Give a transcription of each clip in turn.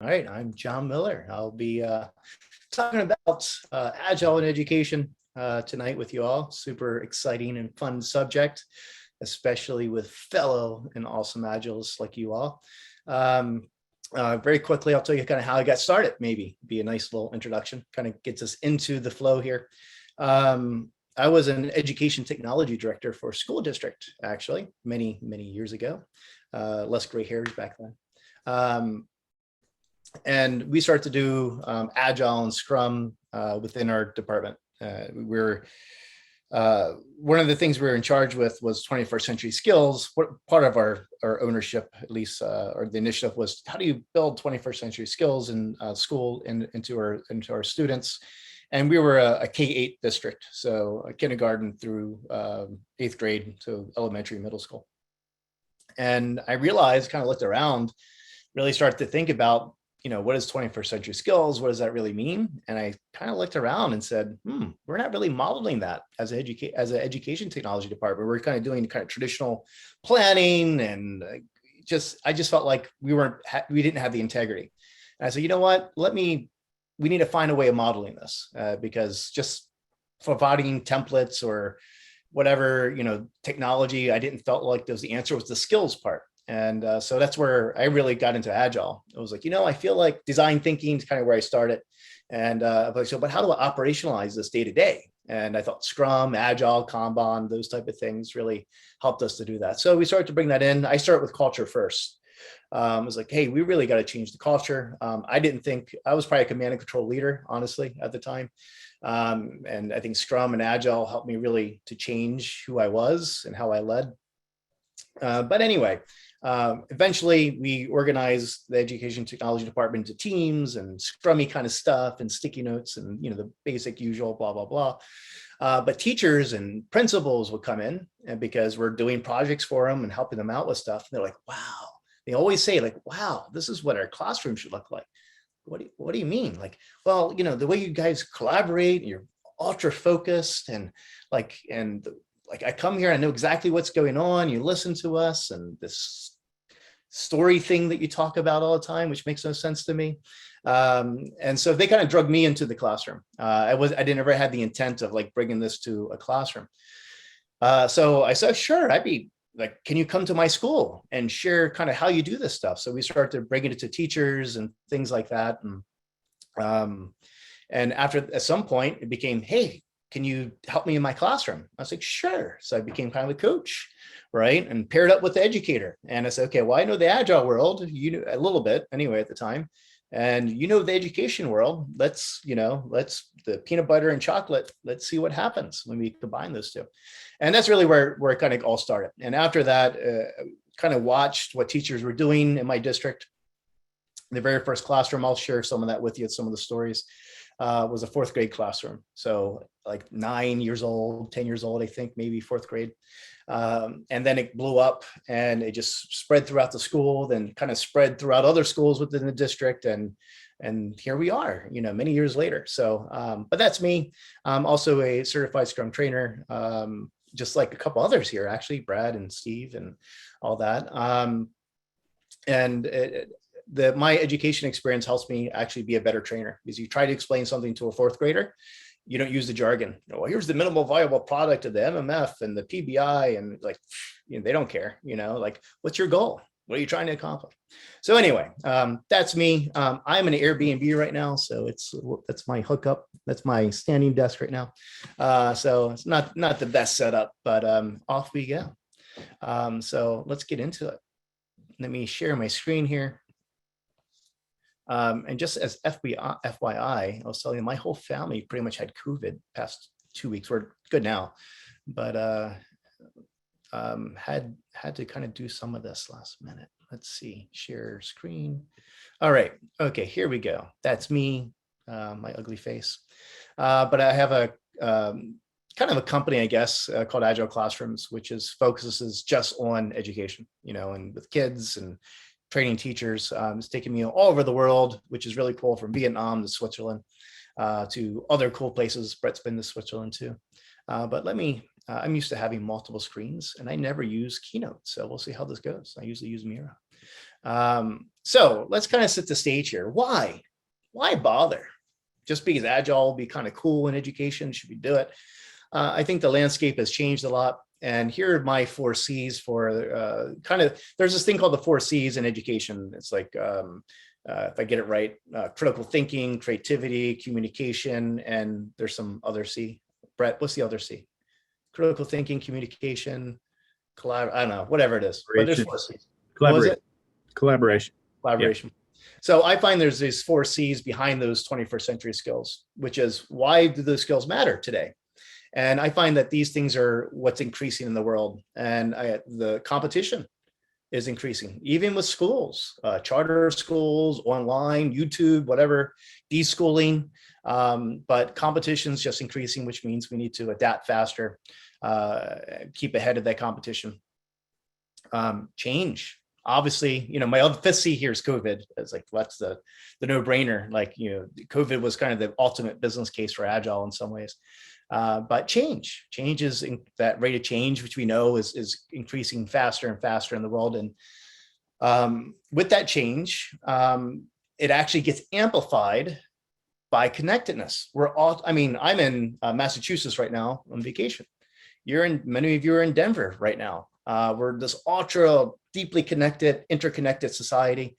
All right, I'm John Miller. I'll be talking about Agile in education tonight with you all. Super exciting and fun subject, especially with fellow and awesome Agiles like you all. Very quickly, I'll tell you kind of how I got started, maybe be a nice little introduction, kind of gets us into the flow here. I was an education technology director for a school district, actually, many, many years ago. Less gray hairs back then. And we start to do Agile and Scrum within our department. We're one of the things we were in charge with was 21st century skills. What part of our ownership, at least, or the initiative was how do you build 21st century skills in school into our students. And we were a K-8 district, so kindergarten through 8th grade, so elementary, middle school. And I realized, kind of looked around, really started to think about, what is 21st century skills? What does that really mean? And I kind of looked around and said, we're not really modeling that as an education technology department. We're kind of doing kind of traditional planning, and I just felt like we didn't have the integrity. And I said, you know what? We need to find a way of modeling this because just providing templates or whatever, technology, I didn't felt like the answer was the skills part. And so that's where I really got into Agile. It was like, I feel like design thinking is kind of where I started. And but how do I operationalize this day to day? And I thought Scrum, Agile, Kanban, those type of things really helped us to do that. So we started to bring that in. I started with culture first. I was like, hey, we really got to change the culture. I didn't think I was probably a command and control leader, honestly, at the time. And I think Scrum and Agile helped me really to change who I was and how I led. But anyway, eventually we organized the education technology department into teams and scrummy kind of stuff and sticky notes and, the basic usual blah, blah, blah. But teachers and principals would come in and because we're doing projects for them and helping them out with stuff. And they're like, wow. They always say like, wow, this is what our classroom should look like. What do you mean? Like, well, the way you guys collaborate, you're ultra focused and like I come here, I know exactly what's going on. You listen to us and this story thing that you talk about all the time, which makes no sense to me. And so they kind of drug me into the classroom. I never had the intent of like bringing this to a classroom. So I said, sure, I'd be like, can you come to my school and share kind of how you do this stuff? So we started bringing it to teachers and things like that. And at some point it became, hey, can you help me in my classroom? I was like, sure. So I became kind of a coach, right? And paired up with the educator. And I said, okay, well, I know the Agile world, a little bit anyway at the time. And the education world, let's the peanut butter and chocolate, let's see what happens when we combine those two. And that's really where it kind of all started. And after that, kind of watched what teachers were doing in my district. The very first classroom, I'll share some of that with you, some of the stories, was a 4th grade classroom. So like 9 years old, 10 years old, I think, maybe 4th grade. And then it blew up and it just spread throughout the school, then kind of spread throughout other schools within the district. And here we are, many years later. So, but that's me. I'm also a certified Scrum trainer, just like a couple others here, actually, Brad and Steve and all that. My education experience helps me actually be a better trainer because you try to explain something to a 4th grader, you don't use the jargon. Well, here's the minimal viable product of the MMF and the PBI, and like, they don't care. Like, what's your goal? What are you trying to accomplish? So anyway, that's me. I'm in an Airbnb right now, so that's my hookup. That's my standing desk right now. So it's not the best setup, but off we go. So let's get into it. Let me share my screen here. And just as FYI, I was telling you, my whole family pretty much had COVID past 2 weeks. We're good now, but had to kind of do some of this last minute. Let's see, share screen. All right, okay, here we go. That's me, my ugly face. But I have a kind of a company, I guess, called Agile Classrooms, which focuses just on education, and with kids and training teachers. It's taken me all over the world, which is really cool, from Vietnam to Switzerland to other cool places. Brett's been to Switzerland too. But I'm used to having multiple screens and I never use Keynote. So we'll see how this goes. I usually use Mira. So let's kind of set the stage here. Why bother? Just because Agile will be kind of cool in education, should we do it? I think the landscape has changed a lot. And here are my 4 C's for there's this thing called the 4 C's in education. It's like, if I get it right, critical thinking, creativity, communication, and there's some other C. Brett, what's the other C? Critical thinking, communication, I don't know, whatever it is. But there's 4 C's. Collaboration. Collaboration. Yeah. So I find there's these 4 C's behind those 21st century skills, which is, why do those skills matter today? And I find that these things are what's increasing in the world, and the competition is increasing, even with schools, charter schools, online, YouTube, whatever, deschooling. But competition is just increasing, which means we need to adapt faster, keep ahead of that competition. Change. Obviously, my other 5th C here is COVID. It's like, what's the no-brainer? Like, COVID was kind of the ultimate business case for Agile in some ways. But change is that rate of change, which we know is increasing faster and faster in the world. And with that change, it actually gets amplified by connectedness. I'm in Massachusetts right now on vacation. Many of you are in Denver right now. We're this ultra deeply connected, interconnected society,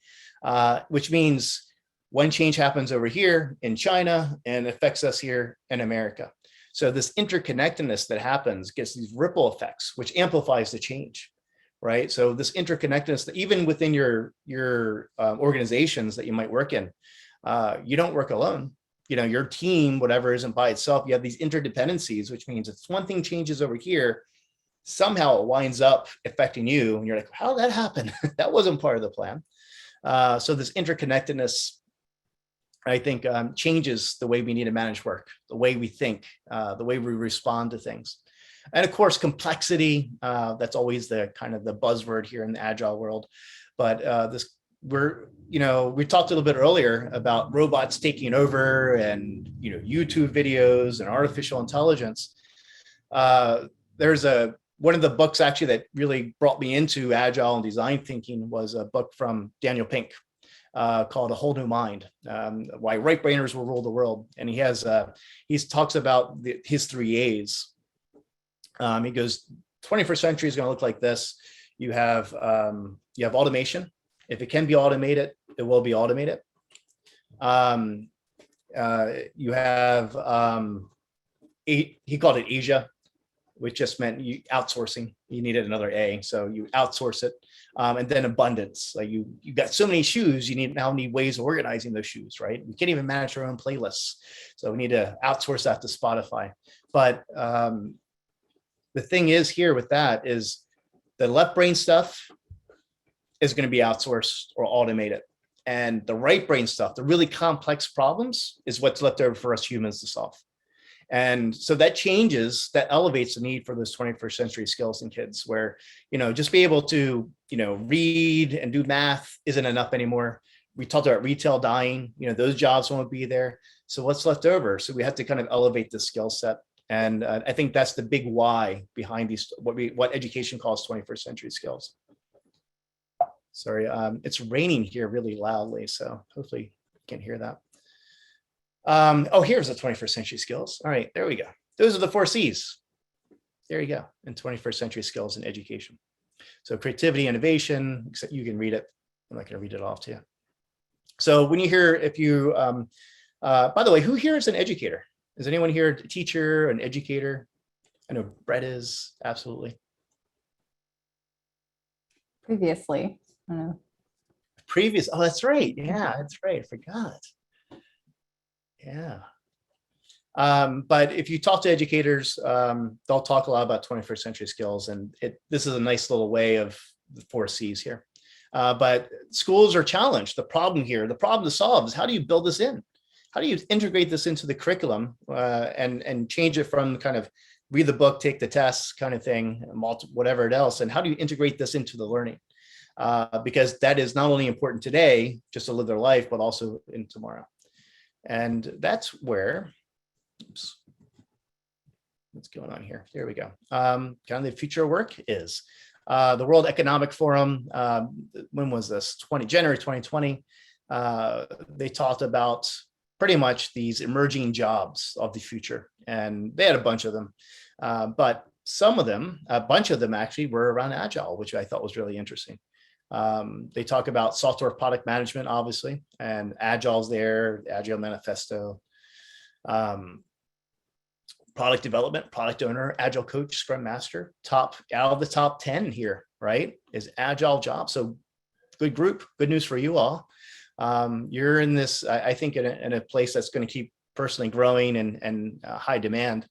which means one change happens over here in China and affects us here in America. So this interconnectedness that happens gets these ripple effects, which amplifies the change, right? So this interconnectedness, that even within your organizations that you might work in, you don't work alone. Your team, whatever, isn't by itself. You have these interdependencies, which means if one thing changes over here, somehow it winds up affecting you, and you're like, how did that happen? That wasn't part of the plan. So this interconnectedness, I think, changes the way we need to manage work, the way we think, the way we respond to things. And of course, complexity, that's always the kind of the buzzword here in the Agile world. But we talked a little bit earlier about robots taking over and, YouTube videos and artificial intelligence. There's one of the books actually that really brought me into Agile and design thinking was a book from Daniel Pink, called A Whole New Mind, Why Right Brainers Will Rule the World. And he talks about his 3 A's. He goes, 21st century is going to look like this. You have automation. If it can be automated, it will be automated. You have, he called it Asia, which just meant outsourcing. You needed another A, so you outsource it. And then abundance, like you got so many shoes, you now need ways of organizing those shoes, right? We can't even manage our own playlists, so we need to outsource that to Spotify. But the thing is here with that is the left brain stuff is going to be outsourced or automated, and the right brain stuff, the really complex problems, is what's left over for us humans to solve. And so that elevates the need for those 21st century skills in kids, where, just be able to, read and do math isn't enough anymore. We talked about retail dying, those jobs won't be there. So what's left over? So we have to kind of elevate the skill set. And I think that's the big why behind these, what education calls 21st century skills. Sorry, it's raining here really loudly, so hopefully you can hear that. Here's the 21st century skills. All right, there we go. Those are the 4 C's. There you go, in 21st century skills in education. So creativity, innovation, except you can read it. I'm not going to read it off to you. So when you hear, by the way, who here is an educator? Is anyone here a teacher, an educator? I know Brett is, absolutely. Previously. Oh, that's right. Yeah, that's right. I forgot. Yeah. But if you talk to educators, they'll talk a lot about 21st century skills, and this is a nice little way of the 4 C's here. But schools are challenged. The problem to solve is, how do you build this in? How do you integrate this into the curriculum and change it from kind of read the book, take the tests kind of thing, whatever else, and how do you integrate this into the learning? Because that is not only important today, just to live their life, but also in tomorrow. And that's where, oops, what's going on here? There we go. Kind of the future of work is. The World Economic Forum, when was this? January 2020. They talked about pretty much these emerging jobs of the future, and they had a bunch of them. But some of them, a bunch of them actually were around Agile, which I thought was really interesting. They talk about software product management, obviously, and Agile's there, the Agile Manifesto. Product development, product owner, Agile coach, Scrum master, out of the top 10 here, right, is Agile job. So good group, good news for you all. You're in this, I think, in a place that's going to keep personally growing and high demand.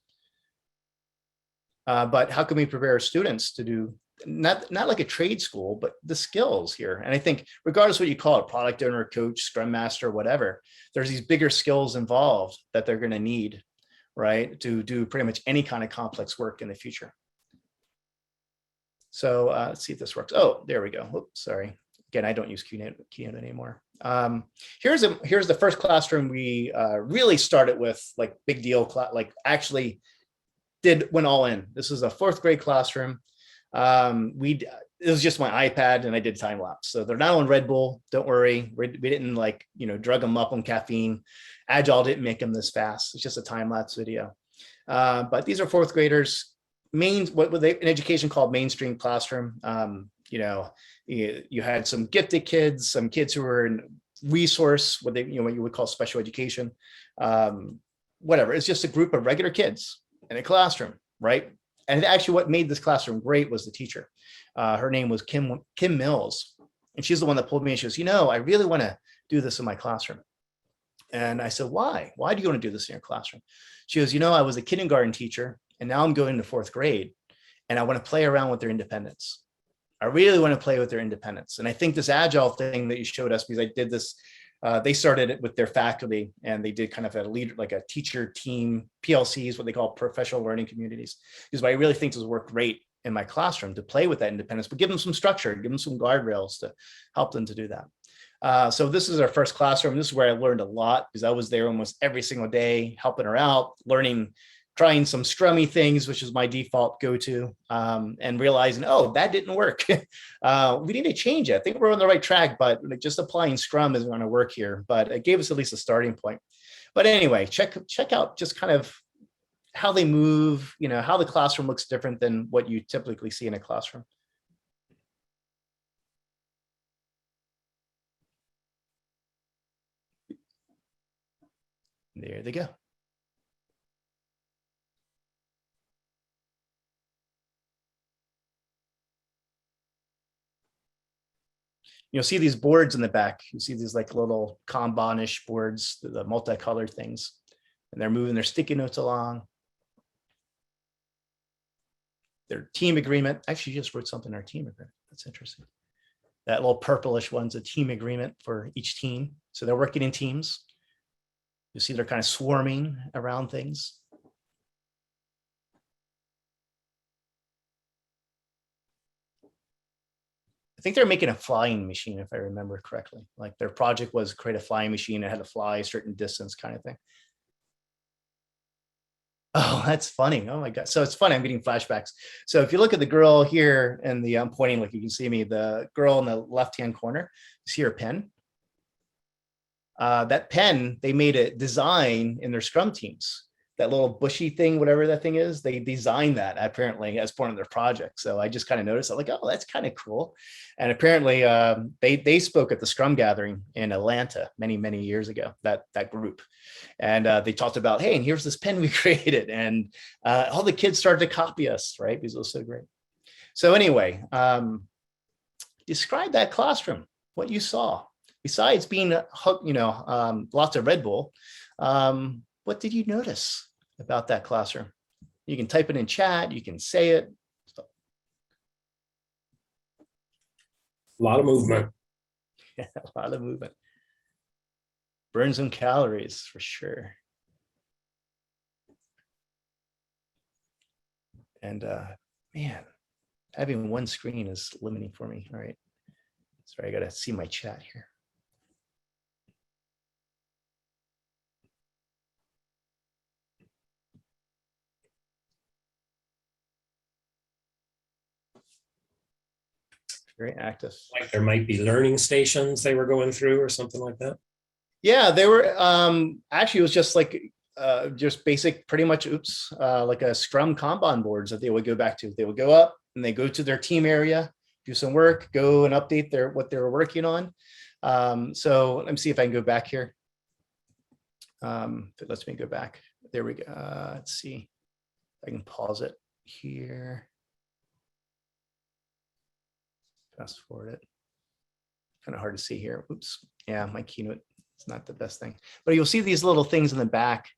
But how can we prepare our students to do, not like a trade school, but the skills here? And I think regardless what you call it, product owner, coach, Scrum master, whatever, there's these bigger skills involved that they're going to need, right, to do pretty much any kind of complex work in the future. So let's see if this works. Oh, there we go. Oops, sorry. Again, I don't use Keynote anymore. Here's the first classroom we really started with, like big deal, like actually went all in. This is a 4th grade classroom. It was just my iPad and I did time lapse. So they're not on Red Bull. Don't worry. We didn't like, drug them up on caffeine. Agile didn't make them this fast. It's just a time lapse video. But these are 4th graders. What they in education called mainstream classroom. You had some gifted kids, some kids who were in resource, what you would call special education, whatever. It's just a group of regular kids in a classroom, right? And actually what made this classroom great was the teacher. Her name was Kim Mills. And she's the one that pulled me and she goes, I really want to do this in my classroom. And I said, why? Why do you want to do this in your classroom? She goes, I was a kindergarten teacher and now I'm going to 4th grade and I want to play around with their independence. I really want to play with their independence. And I think this Agile thing that you showed us, because I did this, they started it with their faculty and they did kind of a leader, like a teacher team, PLCs, what they call professional learning communities. Because I really think this would work great in my classroom to play with that independence, but give them some structure, give them some guardrails to help them to do that. So this is our first classroom. This is where I learned a lot because I was there almost every single day, helping her out, learning, trying some scrummy things, which is my default go-to, and realizing, oh, that didn't work. We need to change it. I think we're on the right track, but just applying Scrum isn't going to work here. But it gave us at least a starting point. But anyway, check out just kind of how they move, how the classroom looks different than what you typically see in a classroom. There they go. You'll see these boards in the back. You see these like little Kanban-ish boards, the multicolored things, and they're moving their sticky notes along. Their team agreement. Actually, you just wrote something in our team agreement. That's interesting. That little purplish one's a team agreement for each team. So they're working in teams. You see they're kind of swarming around things. I think they're making a flying machine, if I remember correctly. Like their project was create a flying machine that had to fly a certain distance kind of thing. Oh, that's funny. Oh my God. So it's funny. I'm getting flashbacks. So if you look at the girl here and I'm pointing, like you can see me, the girl in the left-hand corner, you see her pen. That pen, they made a design in their Scrum teams. That little bushy thing, whatever that thing is, they designed that apparently as part of their project. So I just kind of noticed, I'm like, oh, that's kind of cool. And apparently they spoke at the Scrum gathering in Atlanta many years ago, that group. And they talked about, hey, and here's this pen we created. And all the kids started to copy us, right? Because it was so great. So anyway, describe that classroom, what you saw. Besides being hooked, lots of Red Bull, what did you notice about that classroom? You can type it in chat, you can say it. A lot of movement. Yeah, a lot of movement. Burn some calories for sure. And man, having one screen is limiting for me. All right. Sorry, I gotta see my chat here. very active. Like there might be learning stations they were going through or something like that. Yeah, they were actually, it was just like just basic, pretty much, like a Scrum Kanban boards that they would go back to. They would go up and they go to their team area, do some work, go and update what they were working on. So let me see if I can go back here. If it lets me go back. There we go. Let's see. I can pause it here. Fast forward it. Kind of hard to see here. Oops. Yeah, my keynote is not the best thing. But you'll see these little things in the back.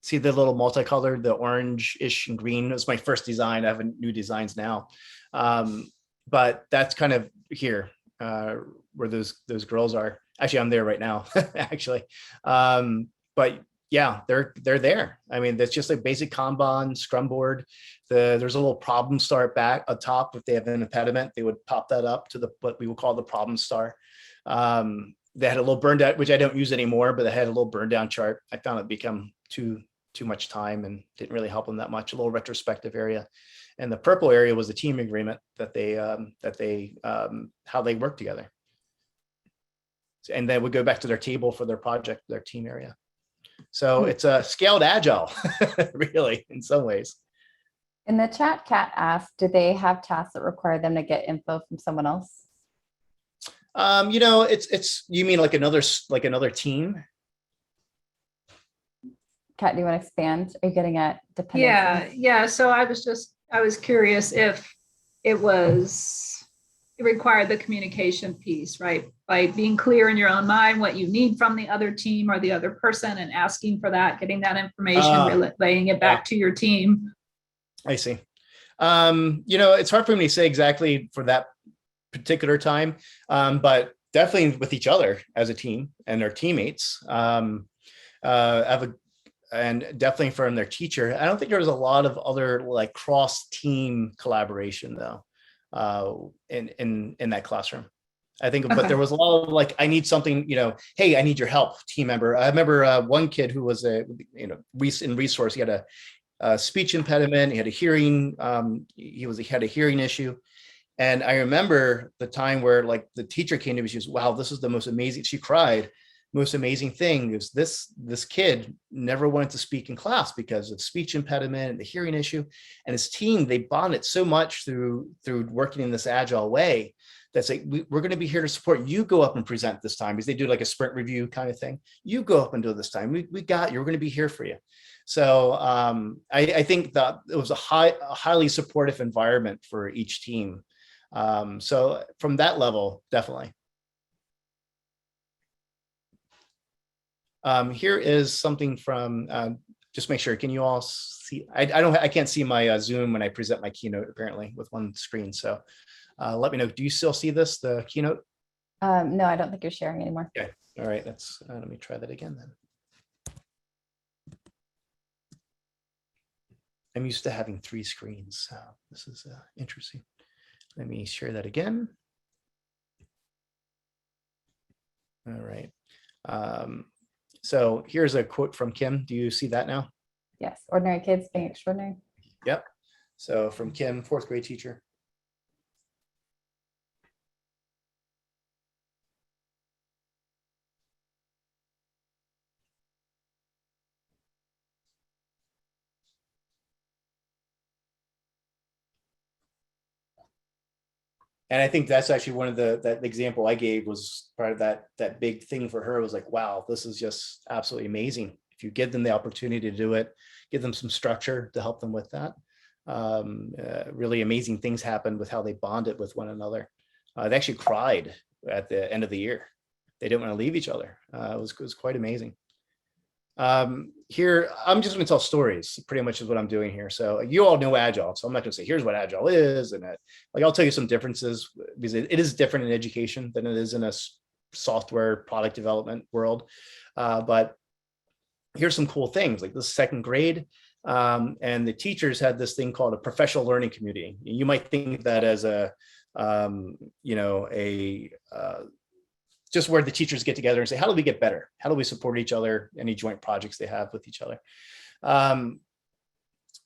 See the little multicolored, the orange-ish and green. It was my first design. I have new designs now. But that's kind of here where those girls are. Actually, I'm there right now, actually. But yeah, they're there. I mean, that's just a basic Kanban Scrum board. There's a little problem star back up top. If they have an impediment, they would pop that up to what we would call the problem star. They had a little burn down, which I don't use anymore, but they had a little burn down chart. I found it become too much time and didn't really help them that much. A little retrospective area. And the purple area was the team agreement that how they work together. And they would go back to their table for their project, their team area. So it's a scaled agile, really, in some ways. In the chat, Kat asked, do they have tasks that require them to get info from someone else? You know, you mean like another team? Kat, do you want to expand? Are you getting at dependencies? Yeah. So I was curious if it required the communication piece, right? By being clear in your own mind what you need from the other team or the other person and asking for that, getting that information, relaying it back to your team. I see. You know, it's hard for me to say exactly for that particular time, but definitely with each other as a team and their teammates. And definitely from their teacher. I don't think there was a lot of other like cross-team collaboration though, in that classroom. I think, but there was a lot of like, I need something, you know, hey, I need your help, team member. I remember one kid who was in resource. He had a speech impediment. He had a hearing. He had a hearing issue. And I remember the time where like the teacher came to me. She was, wow, this is the most amazing. She cried. Most amazing thing is this kid never wanted to speak in class because of speech impediment and the hearing issue. And his team, they bonded so much through working in this agile way. That's like, we're going to be here to support you. Go up and present this time, because they do like a sprint review kind of thing. You go up and do this time. We got you. We're going to be here for you. So I think that it was a highly supportive environment for each team. So from that level, definitely. Here is something from, just make sure, can you all see? I can't see my Zoom when I present my keynote apparently with one screen. So let me know, do you still see this, the keynote? No, I don't think you're sharing anymore. Okay, all right, let me try that again then. I'm used to having 3 screens, so this is interesting. Let me share that again. All right. So here's a quote from Kim. Do you see that now? Yes, ordinary kids being extraordinary. Yep. So from Kim, 4th grade teacher. And I think that's actually one of that example I gave was part of that big thing for her was like, wow, this is just absolutely amazing. If you give them the opportunity to do it, give them some structure to help them with that. Really amazing things happened with how they bonded with one another. They actually cried at the end of the year. They didn't want to leave each other. It was quite amazing. Here, I'm just going to tell stories, pretty much is what I'm doing here. So you all know Agile, so I'm not going to say, here's what Agile is. And like, I'll tell you some differences, because it is different in education than it is in a software product development world. But here's some cool things, like this 2nd grade. And the teachers had this thing called a professional learning community. You might think that as just where the teachers get together and say, how do we get better? How do we support each other? Any joint projects they have with each other?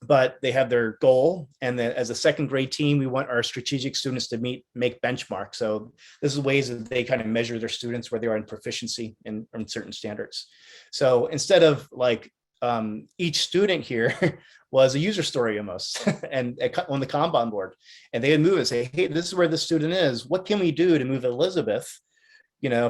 but they have their goal. And then as a second grade team, we want our strategic students to make benchmarks. So this is ways that they kind of measure their students where they are in proficiency in certain standards. So instead of like each student here was a user story almost and on the Kanban board, and they would move and say, hey, this is where the student is. What can we do to move Elizabeth,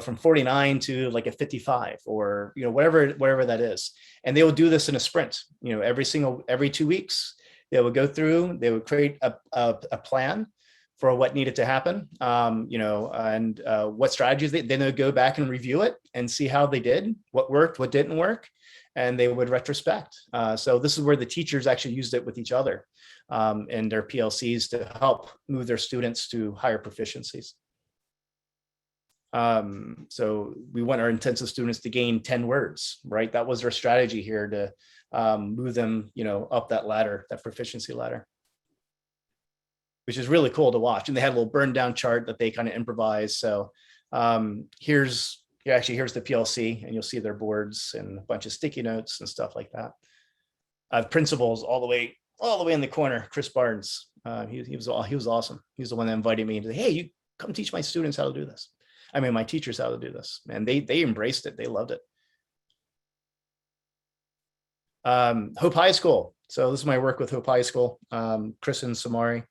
from 49 to like a 55 or, whatever that is. And they will do this in a sprint, every 2 weeks, they would go through, they would create a plan for what needed to happen, and what strategies then they would go back and review it and see how they did, what worked, what didn't work, and they would retrospect. So this is where the teachers actually used it with each other in their PLCs to help move their students to higher proficiencies. So we want our intensive students to gain 10 words, right? That was our strategy here to move them, up that ladder, that proficiency ladder, which is really cool to watch. And they had a little burn down chart that they kind of improvised. So here's the PLC, and you'll see their boards and a bunch of sticky notes and stuff like that. Principals all the way in the corner, Chris Barnes. He was awesome. He was the one that invited me to say, hey, you come teach my students how to do this. I mean, my teachers how to do this, and they embraced it. They loved it. Hope High School. So this is my work with Hope High School. Kristen Samari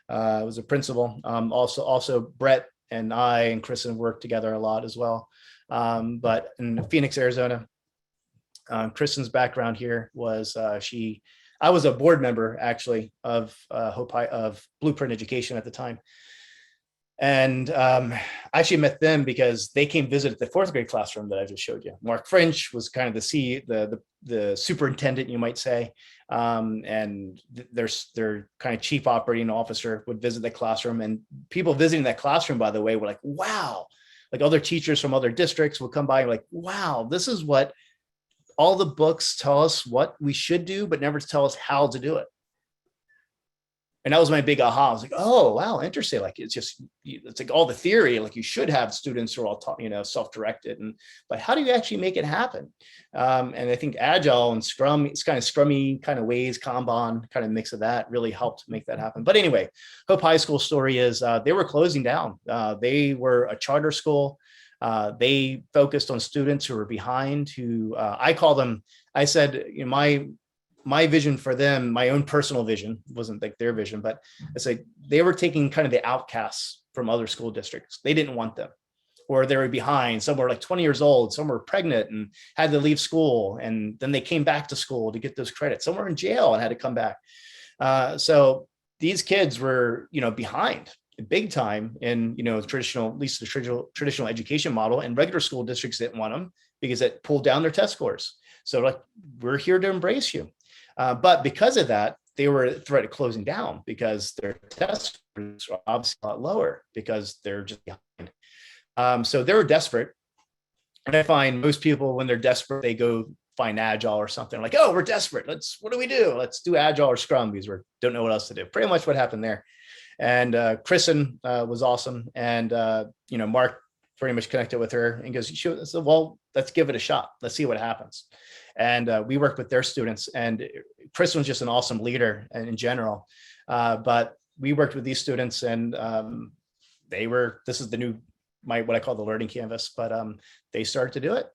was a principal. Also Brett and I and Kristen worked together a lot as well. But in Phoenix, Arizona, Kristen's background here was I was a board member actually of Blueprint Education at the time. And I actually met them because they came visit the 4th grade classroom that I just showed you. Mark French was kind of the superintendent, you might say, and their kind of chief operating officer would visit the classroom. And people visiting that classroom, by the way, were like, wow, like other teachers from other districts would come by and like, wow, this is what all the books tell us what we should do, but never tell us how to do it. And that was my big aha. I was like, oh, wow, interesting. Like, it's like all the theory, like you should have students who are all taught, self-directed, but how do you actually make it happen? And I think Agile and Scrum, it's kind of Scrummy kind of ways, Kanban kind of mix of that really helped make that happen. But anyway, Hope High School story is they were closing down. They were a charter school. They focused on students who were behind, who I said, my vision for them, my own personal vision, wasn't like their vision, but it's like they were taking kind of the outcasts from other school districts. They didn't want them, or they were behind. Some were like 20 years old, some were pregnant and had to leave school, and then they came back to school to get those credits. Some were in jail and had to come back. So these kids were, behind big time in, traditional, at least the traditional education model, and regular school districts didn't want them because it pulled down their test scores. So like, we're here to embrace you. But because of that, they were at threat of closing down because their test scores are obviously a lot lower because they're just behind. So they were desperate. And I find most people, when they're desperate, they go find Agile or something like, oh, we're desperate. What do we do? Let's do Agile or Scrum because we don't know what else to do. Pretty much what happened there. And Kristen was awesome. And, Mark pretty much connected with her and goes, well, let's give it a shot. Let's see what happens. And we worked with their students, and Kristen was just an awesome leader in general. But we worked with these students, and this is the new, what I call the learning canvas, but they started to do it.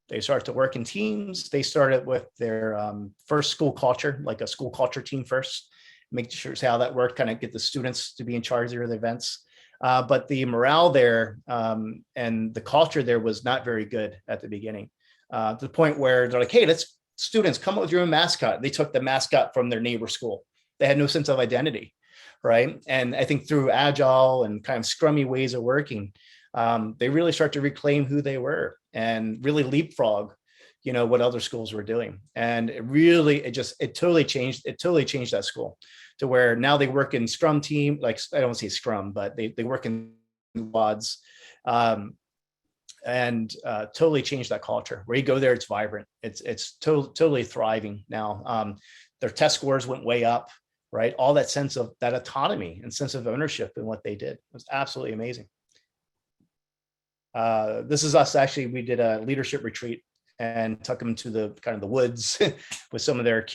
They started to work in teams. They started with their first school culture, like a school culture team first, make sure how that worked, kind of get the students to be in charge of the events. But the morale there and the culture there was not very good at the beginning. To the point where they're like, hey, students come up with your own mascot. They took the mascot from their neighbor school. They had no sense of identity, right? And I think through Agile and kind of Scrummy ways of working, they really start to reclaim who they were and really leapfrog, what other schools were doing. And it totally changed that school to where now they work in Scrum team, like I don't say Scrum, but they work in WODs. And totally changed that culture. Where you go there, it's vibrant. It's totally thriving now. Their test scores went way up, right? All that sense of that autonomy and sense of ownership in what they did. It was absolutely amazing. This is us actually. We did a leadership retreat and took them to the kind of the woods with some of their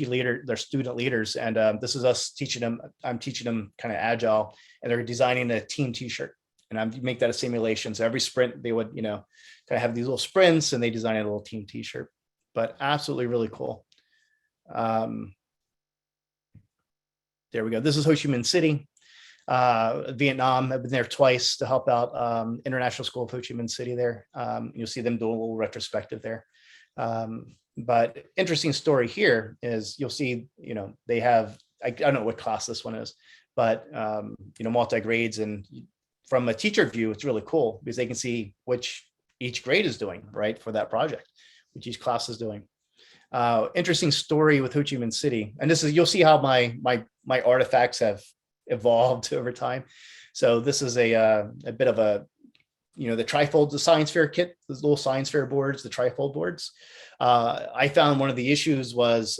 their student leaders. And this is us teaching them. I'm teaching them kind of Agile, and they're designing a team T-shirt. And I make that a simulation. So every sprint, they would, kind of have these little sprints, and they design a little team T-shirt. But absolutely really cool. There we go. This is Ho Chi Minh City, Vietnam. I've been there twice to help out International School of Ho Chi Minh City there. You'll see them doing a little retrospective there. But interesting story here is you'll see, they have, I don't know what class this one is, but, multi-grades, and from a teacher view, it's really cool because they can see which each grade is doing, right, for that project, which each class is doing. Interesting story with Ho Chi Minh City. And this is, you'll see how my artifacts have evolved over time. So this is a bit of a, the trifold, the science fair kit, those little science fair boards, the trifold boards. I found one of the issues was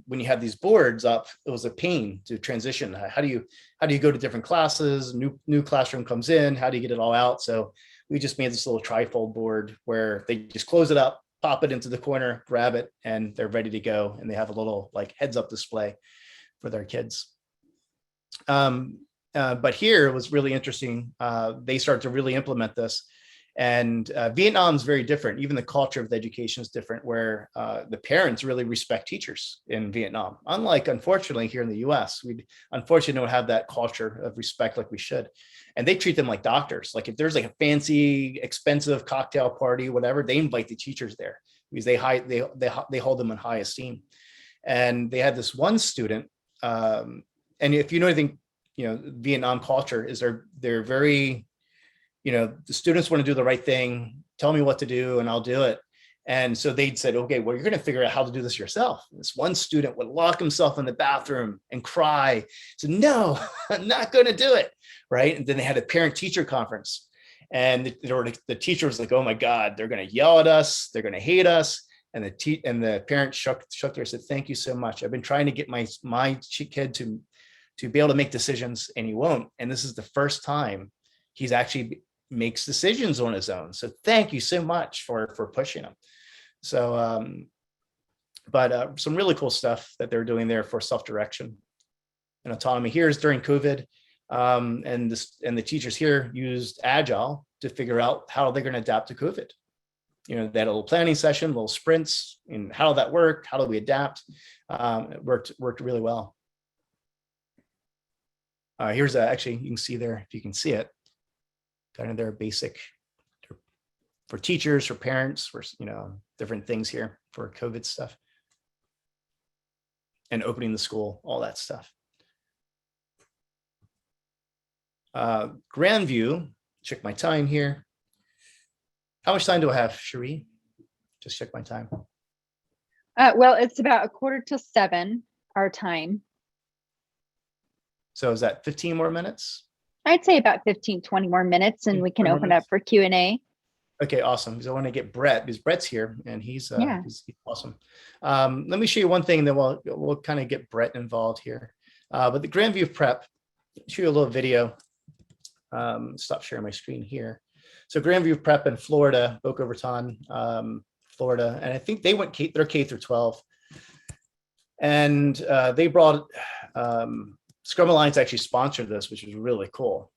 when you have these boards up, it was a pain to transition. How do you go to different classes? New classroom comes in. How do you get it all out? So we just made this little trifold board where they just close it up, pop it into the corner, grab it, and they're ready to go. And they have a little like heads up display for their kids. But here it was really interesting. They started to really implement this. And Vietnam is very different. Even the culture of the education is different, where the parents really respect teachers in Vietnam. Unlike, unfortunately, here in the US, we unfortunately don't have that culture of respect like we should. And they treat them like doctors. Like if there's like a fancy, expensive cocktail party, whatever, they invite the teachers there because they hold them in high esteem. And they had this one student, and if you know anything, Vietnam culture is they're very, the students want to do the right thing. Tell me what to do and I'll do it. And so they said, okay, well, you're going to figure out how to do this yourself. And this one student would lock himself in the bathroom and cry. So no, I'm not going to do it. Right. And then they had a parent teacher conference, and the teacher was like, oh my God, they're going to yell at us. They're going to hate us. And the parent shook her and said, thank you so much. I've been trying to get my kid to be able to make decisions, and he won't. And this is the first time he's actually makes decisions on his own. So thank you so much for pushing him. So, but some really cool stuff that they're doing there for self-direction and autonomy. Here's during COVID, and the teachers here used Agile to figure out how they're going to adapt to COVID. They had a little planning session, little sprints, and how did that work? How do we adapt? It worked really well. Here's actually, you can see there, if you can see it, kind of their basic for teachers, for parents, for, different things here for COVID stuff and opening the school, all that stuff. Grand view, check my time here. How much time do I have, Cherie? Just check my time. Well, it's about 6:45 our time. So is that 15 more minutes? I'd say about 15, 20 more minutes, and we can open up for Q&A. Okay, awesome. Because I want to get Brett, because Brett's here and he's awesome. Let me show you one thing, and then we'll kind of get Brett involved here. But the Grand View Prep, show you a little video. Stop sharing my screen here. So Grand View Prep in Florida, Boca Raton, Florida, and I think they're K through 12, and they brought Scrum Alliance actually sponsored this, which was really cool.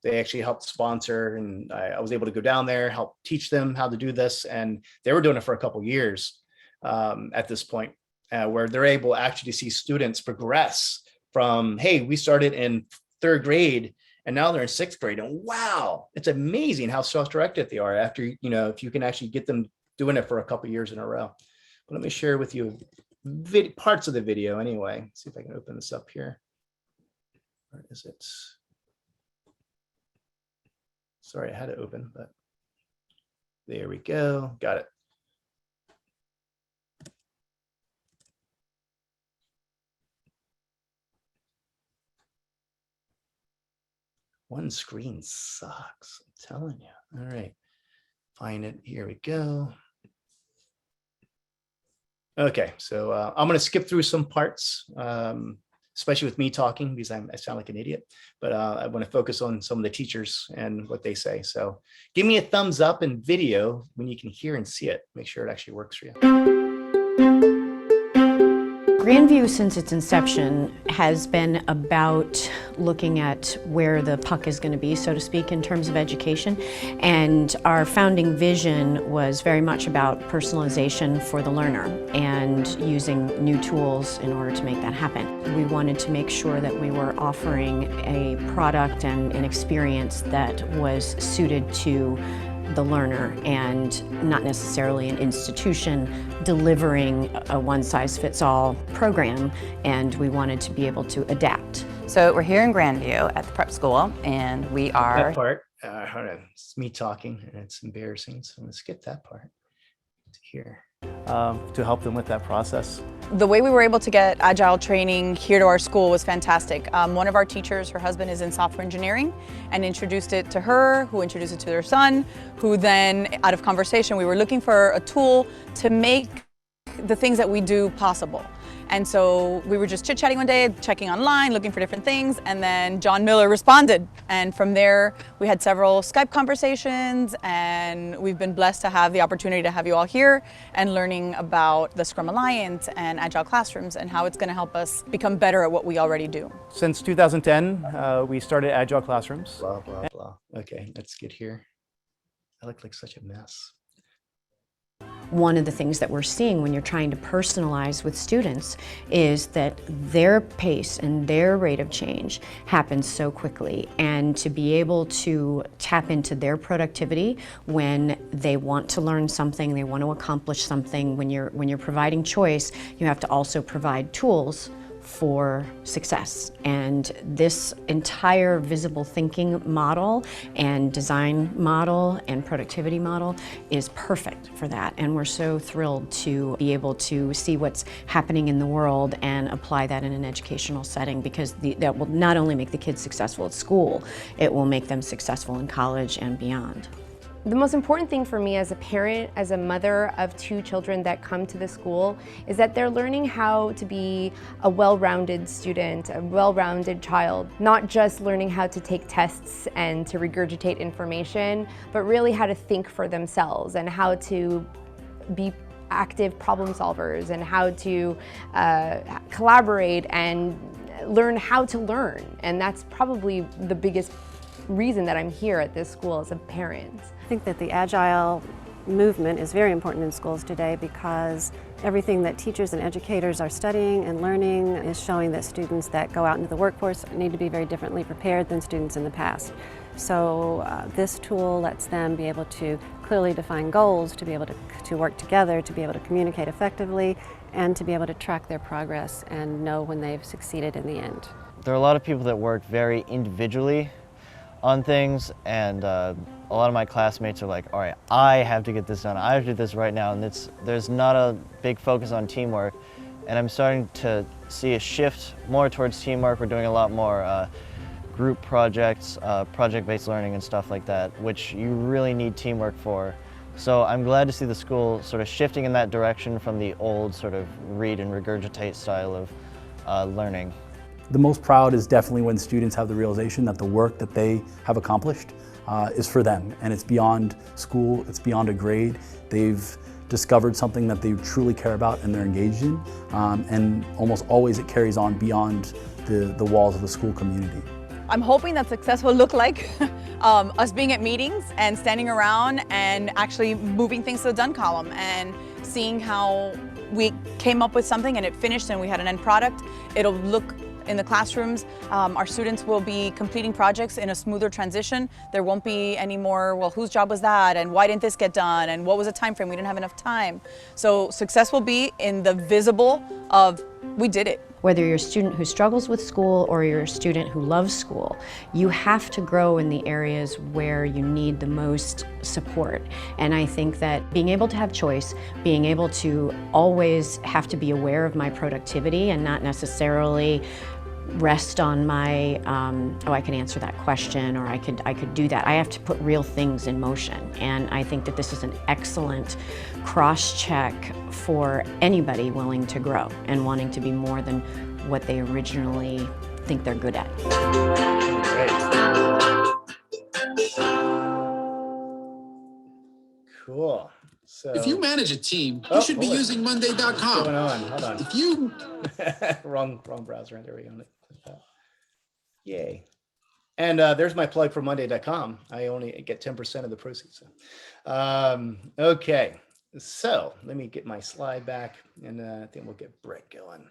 They actually helped sponsor, and I was able to go down there, help teach them how to do this. And they were doing it for a couple of years at this point, where they're able actually to see students progress from, hey, we started in 3rd grade and now they're in 6th grade. And wow, it's amazing how self-directed they are after, if you can actually get them doing it for a couple of years in a row. But let me share with you parts of the video anyway. Let's see if I can open this up here. Where is it? Sorry, I had it open, but there we go. Got it. One screen sucks, I'm telling you. All right, find it. Here we go. Okay, so I'm going to skip through some parts. especially with me talking because I sound like an idiot, but I want to focus on some of the teachers and what they say. So give me a thumbs up in video when you can hear and see it. Make sure it actually works for you. Grandview, since its inception, has been about looking at where the puck is going to be, so to speak, in terms of education. And our founding vision was very much about personalization for the learner and using new tools in order to make that happen. We wanted to make sure that we were offering a product and an experience that was suited to the learner and not necessarily an institution delivering a one-size-fits-all program, and we wanted to be able to adapt. So we're here in Grandview at the prep school, and we are... That part, hold on, it's me talking and it's embarrassing, so I'm gonna skip that part to here. To help them with that process. The way we were able to get Agile training here to our school was fantastic. One of our teachers, her husband is in software engineering, and introduced it to her, who introduced it to their son, who then, out of conversation, we were looking for a tool to make the things that we do possible. And so we were just chit-chatting one day, checking online, looking for different things, and then John Miller responded. And from there, we had several Skype conversations, and we've been blessed to have the opportunity to have you all here and learning about the Scrum Alliance and Agile Classrooms and how it's going to help us become better at what we already do. Since 2010, we started Agile Classrooms. Blah, blah, blah. Okay, let's get here. I look like such a mess. One of the things that we're seeing when you're trying to personalize with students is that their pace and their rate of change happens so quickly, and to be able to tap into their productivity when they want to learn something, they want to accomplish something, when you're providing choice, you have to also provide tools for success. And this entire visible thinking model and design model and productivity model is perfect for that. And we're so thrilled to be able to see what's happening in the world and apply that in an educational setting, because that will not only make the kids successful at school, it will make them successful in college and beyond. The most important thing for me as a parent, as a mother of 2 children that come to the school, is that they're learning how to be a well-rounded student, a well-rounded child. Not just learning how to take tests and to regurgitate information, but really how to think for themselves and how to be active problem solvers and how to collaborate and learn how to learn. And that's probably the biggest reason that I'm here at this school as a parent. I think that the Agile movement is very important in schools today, because everything that teachers and educators are studying and learning is showing that students that go out into the workforce need to be very differently prepared than students in the past. So this tool lets them be able to clearly define goals, to be able to work together, to be able to communicate effectively, and to be able to track their progress and know when they've succeeded in the end. There are a lot of people that work very individually on things, and a lot of my classmates are like, all right, I have to get this done, I have to do this right now, and there's not a big focus on teamwork. And I'm starting to see a shift more towards teamwork. We're doing a lot more group projects, project-based learning and stuff like that, which you really need teamwork for. So I'm glad to see the school sort of shifting in that direction from the old sort of read and regurgitate style of learning. The most proud is definitely when students have the realization that the work that they have accomplished is for them, and it's beyond school, it's beyond a grade. They've discovered something that they truly care about and they're engaged in, and almost always it carries on beyond the walls of the school community. I'm hoping that success will look like us being at meetings and standing around and actually moving things to the done column and seeing how we came up with something and it finished and we had an end product. It'll look in the classrooms. Our students will be completing projects in a smoother transition. There won't be any more, well, whose job was that? And why didn't this get done? And what was the time frame? We didn't have enough time. So success will be in the visible of, we did it. Whether you're a student who struggles with school or you're a student who loves school, you have to grow in the areas where you need the most support. And I think that being able to have choice, being able to always have to be aware of my productivity and not necessarily rest on my, oh, I can answer that question, or I could do that. I have to put real things in motion. And I think that this is an excellent cross-check for anybody willing to grow and wanting to be more than what they originally think they're good at. Cool. So if you manage a team, you should be using Monday.com. What's going on? Hold on. If you wrong browser. There we go. Yay. And there's my plug for Monday.com. I only get 10% of the proceeds. Okay. So let me get my slide back, and I think we'll get Brett going.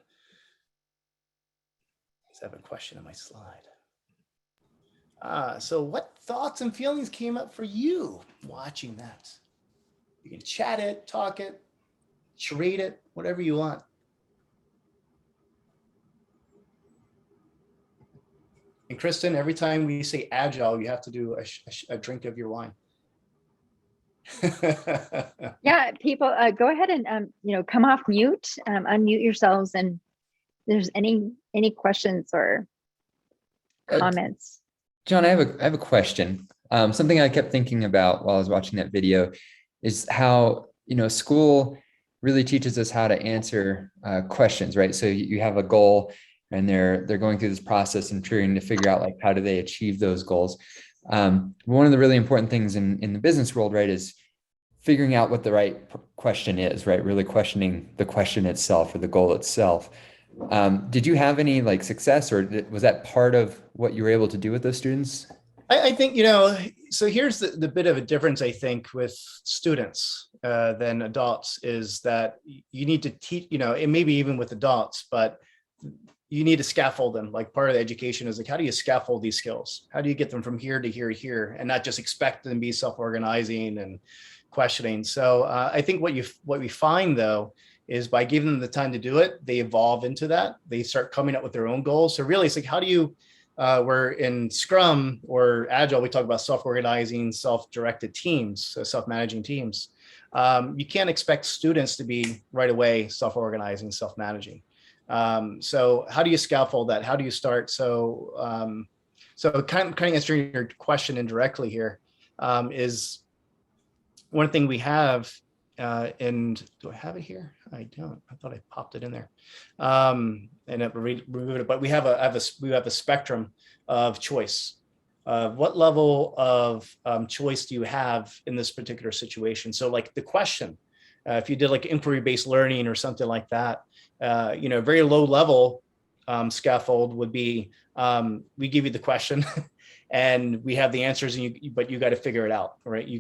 I have a question on my slide. So what thoughts and feelings came up for you watching that? You can chat it, talk it, charade it, whatever you want. And Kristen, every time we say Agile, you have to do a drink of your wine. Yeah, people, go ahead and come off mute, unmute yourselves, and if there's any questions or comments. John, I have a question. Something I kept thinking about while I was watching that video is how school really teaches us how to answer questions, right? So you have a goal, and they're going through this process and trying to figure out how do they achieve those goals. One of the really important things in the business world, right, is figuring out what the right question is, right? Really questioning the question itself or the goal itself. Did you have any success, or was that part of what you were able to do with those students? I think, so here's the bit of a difference, I think, with students than adults, is that you need to teach, and maybe even with adults, but you need to scaffold them. Like part of the education is how do you scaffold these skills? How do you get them from here to here to here, and not just expect them to be self-organizing and questioning? So I think what we find though, is by giving them the time to do it, they evolve into that. They start coming up with their own goals. So really it's how do you, we're in Scrum or Agile, we talk about self-organizing, self-directed teams, so self-managing teams. You can't expect students to be right away self-organizing, self-managing. So how do you scaffold that? How do you start? So, so kind of answering your question indirectly here, is one thing we have, and do I have it here? I don't. I thought I popped it in there, and it removed it. But we have a spectrum of choice. What level of choice do you have in this particular situation? So, the question, if you did inquiry-based learning or something like that, very low level scaffold would be we give you the question. And we have the answers, but you got to figure it out, right? You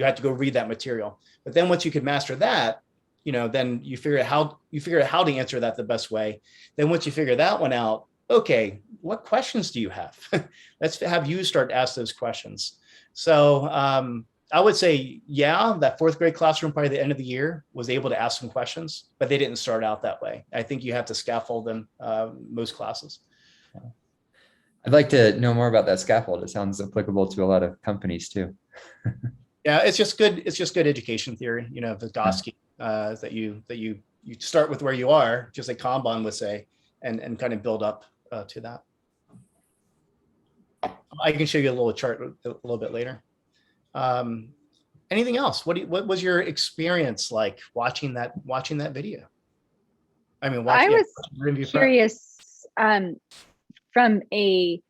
have to go read that material. But then once you could master that, then you figure out how to answer that the best way. Then once you figure that one out, okay, what questions do you have? Let's have you start to ask those questions. So I would say, yeah, that fourth grade classroom, probably the end of the year, was able to ask some questions, but they didn't start out that way. I think you have to scaffold them most classes. I'd like to know more about that scaffold. It sounds applicable to a lot of companies too. Yeah, it's just good. It's just good education theory. Vygotsky, that you start with where you are, just like Kanban would say, and kind of build up to that. I can show you a little chart a little bit later. Anything else? What was your experience like watching that video? I mean, I was curious. From a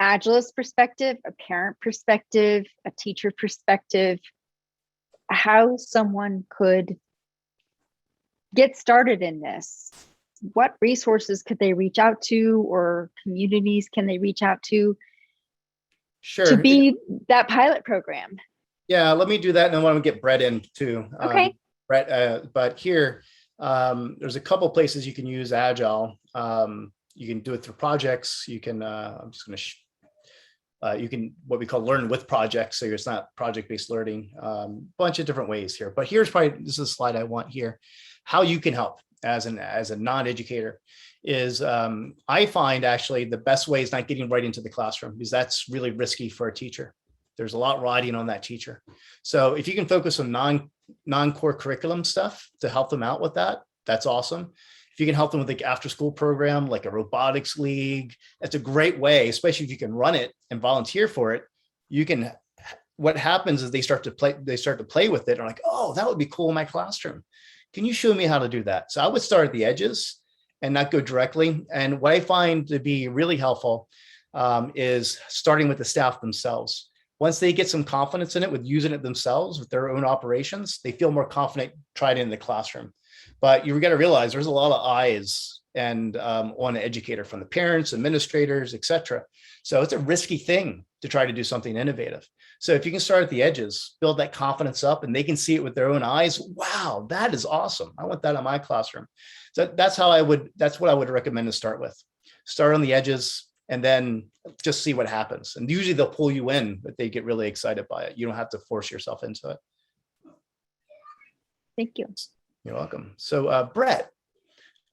Agilist perspective, a parent perspective, a teacher perspective, how someone could get started in this. What resources could they reach out to, or communities can they reach out to? Sure. To be that pilot program. Yeah, let me do that, and I want to get Brett in too. Okay. Brett, but here, there's a couple places you can use Agile. You can do it through projects. You can, I'm just going to, you can what we call learn with projects. So it's not project-based learning, bunch of different ways here. But here's this is a slide I want here. How you can help as a non-educator is I find actually the best way is not getting right into the classroom, because that's really risky for a teacher. There's a lot riding on that teacher. So if you can focus on non-core curriculum stuff to help them out with that, that's awesome. If you can help them with after school program, like a robotics league, that's a great way, especially if you can run it and volunteer for it. What happens is they start to play with it and like, oh, that would be cool in my classroom. Can you show me how to do that? So I would start at the edges and not go directly. And what I find to be really helpful is starting with the staff themselves. Once they get some confidence in it with using it themselves with their own operations, they feel more confident trying it in the classroom. But you've got to realize there's a lot of eyes and on an educator, from the parents, administrators, etc. So it's a risky thing to try to do something innovative. So if you can start at the edges, build that confidence up, and they can see it with their own eyes. Wow, that is awesome. I want that in my classroom. So that's what I would recommend to start with. Start on the edges and then just see what happens. And usually they'll pull you in, but they get really excited by it. You don't have to force yourself into it. Thank you. You're welcome. So Brett,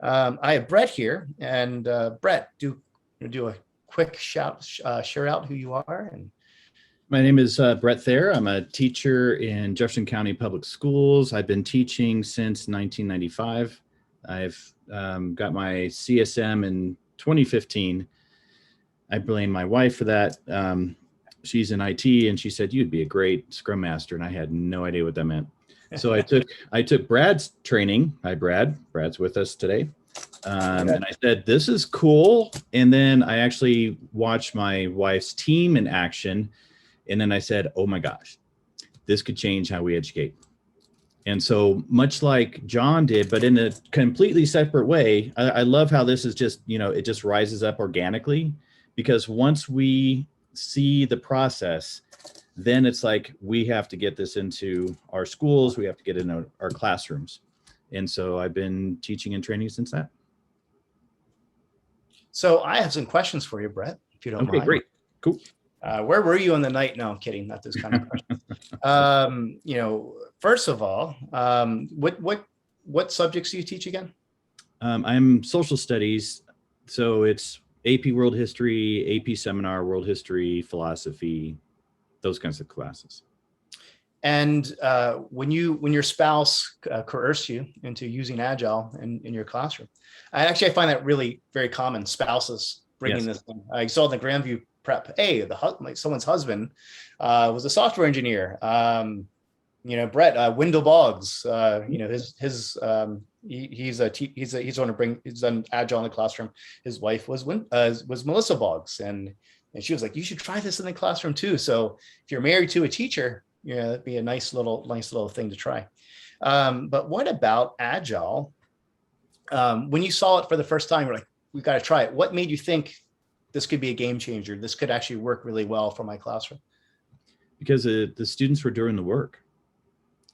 I have Brett here, and Brett, do a quick share out who you are. And my name is Brett Thayer. I'm a teacher in Jefferson County Public Schools. I've been teaching since 1995. I've got my CSM in 2015. I blame my wife for that. She's in IT, and she said, "You'd be a great Scrum Master," and I had no idea what that meant. So I took Brad's training. Hi, Brad. Brad's with us today. And I said, "This is cool." And then I actually watched my wife's team in action. And then I said, "Oh my gosh, this could change how we educate." And so much like John did, but in a completely separate way, I love how this is just, it just rises up organically, because once we see the process, then it's like, we have to get this into our schools. We have to get it in our classrooms. And so I've been teaching and training since that. So I have some questions for you, Brett, if you don't mind. Okay, great. Cool. Where were you on the night? No, I'm kidding. Not those kind of questions. First of all, what subjects do you teach again? I'm social studies. So it's AP World History, AP Seminar, World History, Philosophy, those kinds of classes. And when your spouse coerced you into using Agile in your classroom, I find that really very common. Spouses bringing this in. I saw in the Grandview prep, hey, someone's husband was a software engineer. Brett Wendell Boggs, he's done Agile in the classroom. His wife was Melissa Boggs, and she was like, "You should try this in the classroom too." So if you're married to a teacher, it'd be a nice little thing to try. But what about Agile? When you saw it for the first time, you're like, "We've got to try it." What made you think this could be a game changer? This could actually work really well for my classroom? Because the students were doing the work,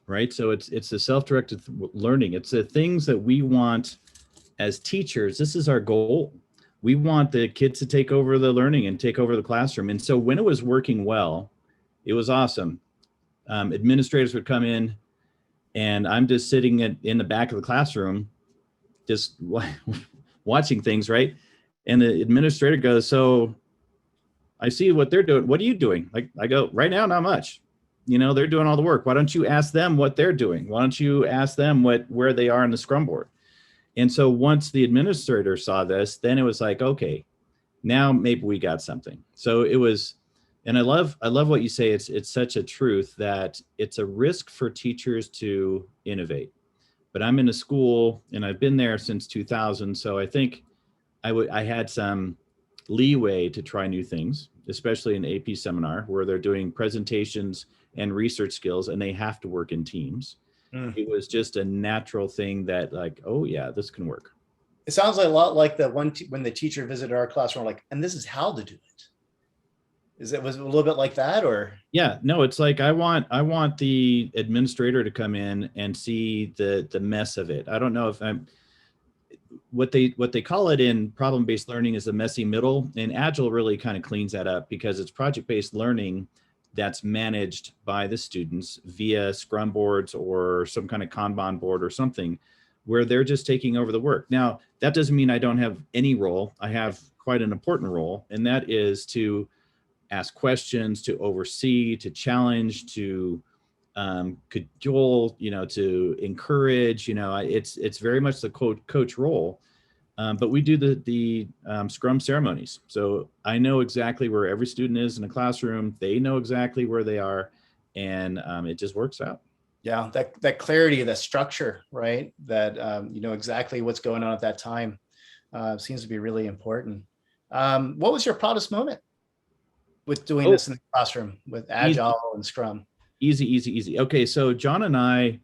right? So it's the self-directed learning. It's the things that we want as teachers. This is our goal. We want the kids to take over the learning and take over the classroom. And so when it was working well, it was awesome. Administrators would come in, and I'm just sitting in the back of the classroom, just watching things, right? And the administrator goes, "So I see what they're doing. What are you doing?" I go, "Right now, not much. They're doing all the work. Why don't you ask them what they're doing? Why don't you ask them where they are in the Scrum board?" And so once the administrator saw this, then it was like, okay, now maybe we got something. So it was, and I love what you say. It's such a truth that it's a risk for teachers to innovate. But I'm in a school, and I've been there since 2000. So I think I had some leeway to try new things, especially in AP Seminar, where they're doing presentations and research skills, and they have to work in teams. It was just a natural thing that, like, oh yeah, this can work. It sounds like a lot like the one when the teacher visited our classroom, like, and this is how to do it. Was it a little bit like that, or? Yeah, no, it's like, I want the administrator to come in and see the mess of it. I don't know if what they call it in problem-based learning is the messy middle, and Agile really kind of cleans that up, because it's project-based learning that's managed by the students via Scrum boards or some kind of Kanban board or something, where they're just taking over the work. Now, that doesn't mean I don't have any role. I have quite an important role, and that is to ask questions, to oversee, to challenge, to cajole, to encourage. It's very much the coach role. But we do the Scrum ceremonies. So I know exactly where every student is in a classroom. They know exactly where they are, and it just works out. Yeah, that clarity, the structure, right? That you know exactly what's going on at that time. Seems to be really important. What was your proudest moment with doing this in the classroom with Agile and Scrum? Easy. Okay, so John and I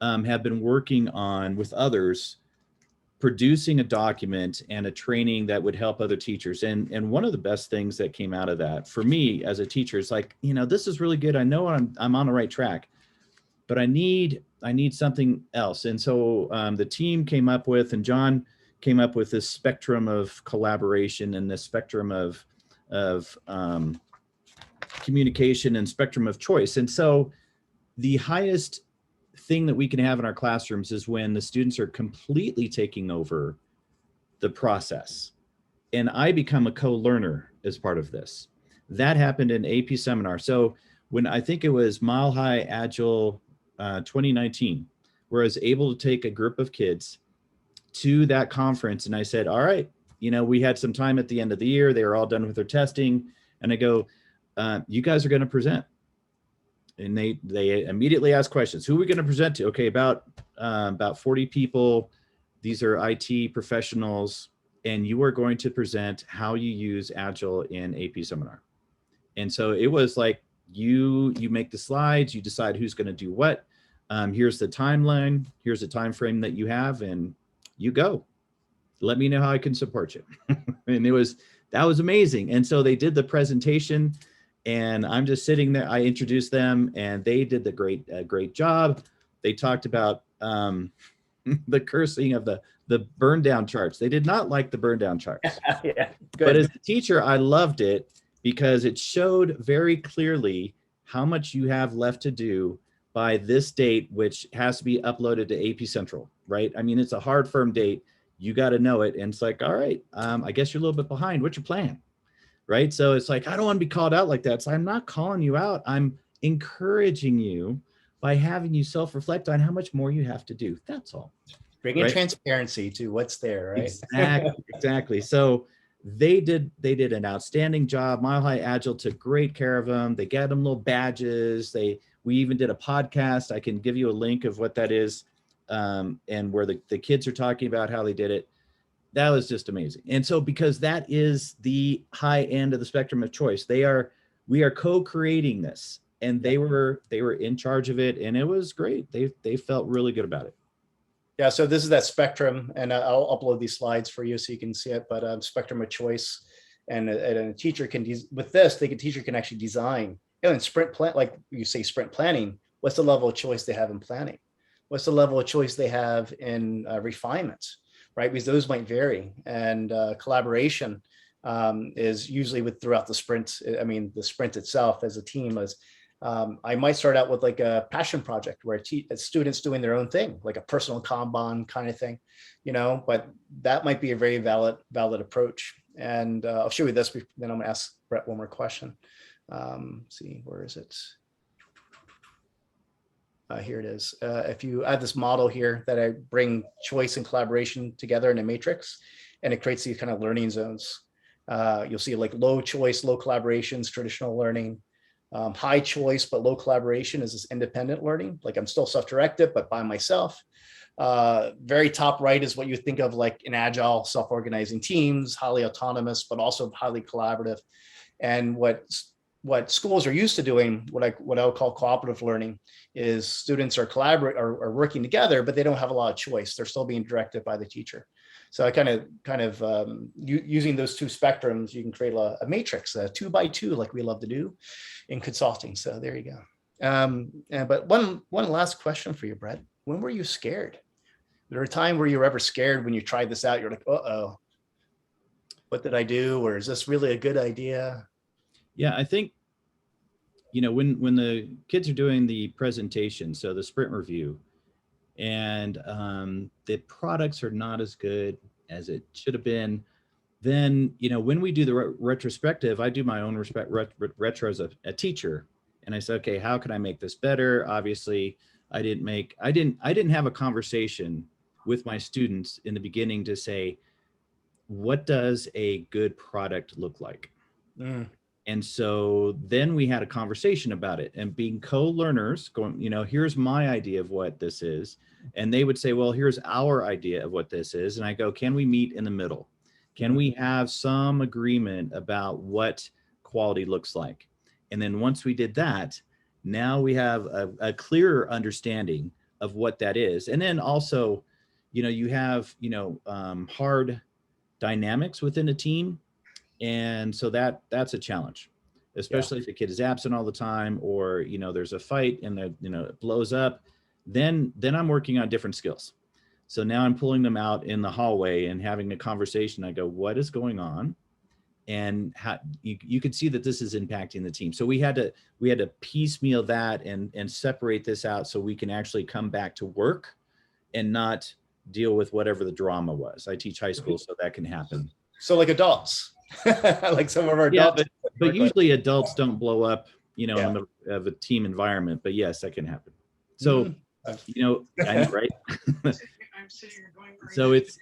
have been working on, with others, producing a document and a training that would help other teachers. And one of the best things that came out of that for me as a teacher is like, this is really good. I know I'm on the right track, but I need something else. And so the team came up with, and John came up with this spectrum of collaboration and this spectrum of communication and spectrum of choice. And so the highest thing that we can have in our classrooms is when the students are completely taking over the process. And I become a co-learner as part of this. That happened in AP seminar. So when I think it was Mile High Agile 2019, where I was able to take a group of kids to that conference, and I said, all right, we had some time at the end of the year. They were all done with their testing. And I go, you guys are going to present. And they immediately ask questions. Who are we going to present to? Okay, about 40 people. These are IT professionals, and you are going to present how you use Agile in AP seminar. And so it was like, you make the slides, you decide who's going to do what. Here's the timeline. Here's the time frame that you have, and you go. Let me know how I can support you. And that was amazing. And so they did the presentation. And I'm just sitting there. I introduced them, and they did the great job. They talked about the cursing of the burn down charts. They did not like the burn down charts. Yeah, good. But as a teacher, I loved it because it showed very clearly how much you have left to do by this date, which has to be uploaded to AP Central, right? I mean, it's a hard, firm date. You got to know it. And it's like, all right, I guess you're a little bit behind. What's your plan? Right? So it's like, I don't want to be called out like that. So I'm not calling you out. I'm encouraging you by having you self-reflect on how much more you have to do. That's all. Bringing transparency to what's there, right? Exactly. So they did an outstanding job. Mile High Agile took great care of them. They got them little badges. We even did a podcast. I can give you a link of what that is, and where the kids are talking about how they did it. That was just amazing. And so, because that is the high end of the spectrum of choice, we are co-creating this, and they were in charge of it, and it was great. They felt really good about it. Yeah. So this is that spectrum, and I'll upload these slides for you so you can see it. But spectrum of choice, and a teacher can with this, teacher can actually design. In sprint plan, like you say, sprint planning. What's the level of choice they have in planning? What's the level of choice they have in refinements? Right, because those might vary, and collaboration is usually throughout the sprint. I mean, the sprint itself as a team is. I might start out with like a passion project where a student's doing their own thing, like a personal Kanban kind of thing, But that might be a very valid approach. And I'll show you this. Then I'm gonna ask Brett one more question. See, where is it? Here it is. If you add this model here that I bring choice and collaboration together in a matrix, and it creates these kind of learning zones. You'll see like low choice, low collaborations, traditional learning. High choice, but low collaboration is this independent learning. Like I'm still self-directed, but by myself. Very top right is what you think of like in Agile, self-organizing teams, highly autonomous, but also highly collaborative. And what schools are used to doing, what I would call cooperative learning, is students are working together, but they don't have a lot of choice. They're still being directed by the teacher. So I kind of using those two spectrums, you can create a matrix, a 2x2, like we love to do in consulting. So there you go. But one last question for you, Brett. When were you scared? Was there a time where you were ever scared when you tried this out? You're like, uh-oh, what did I do? Or is this really a good idea? Yeah, I think, when the kids are doing the presentation, so the sprint review, and the products are not as good as it should have been, then, when we do the retrospective, I do my own retro as a teacher. And I said, okay, how can I make this better? Obviously, I didn't have a conversation with my students in the beginning to say, what does a good product look like? And so then we had a conversation about it, and being co-learners going, here's my idea of what this is. And they would say, well, here's our idea of what this is. And I go, can we meet in the middle? Can we have some agreement about what quality looks like? And then once we did that, now we have a clearer understanding of what that is. And then also, you have, hard dynamics within a team. And so that's a challenge, especially if the kid is absent all the time, or, there's a fight and it blows up, then I'm working on different skills. So now I'm pulling them out in the hallway and having a conversation. I go, what is going on? And how you could see that this is impacting the team. So we had to piecemeal that and separate this out so we can actually come back to work and not deal with whatever the drama was. I teach high school, so that can happen. So like adults, like some of our adults. But usually adults don't blow up, in the middle of a team environment. But yes, that can happen. So, I know, right? So it's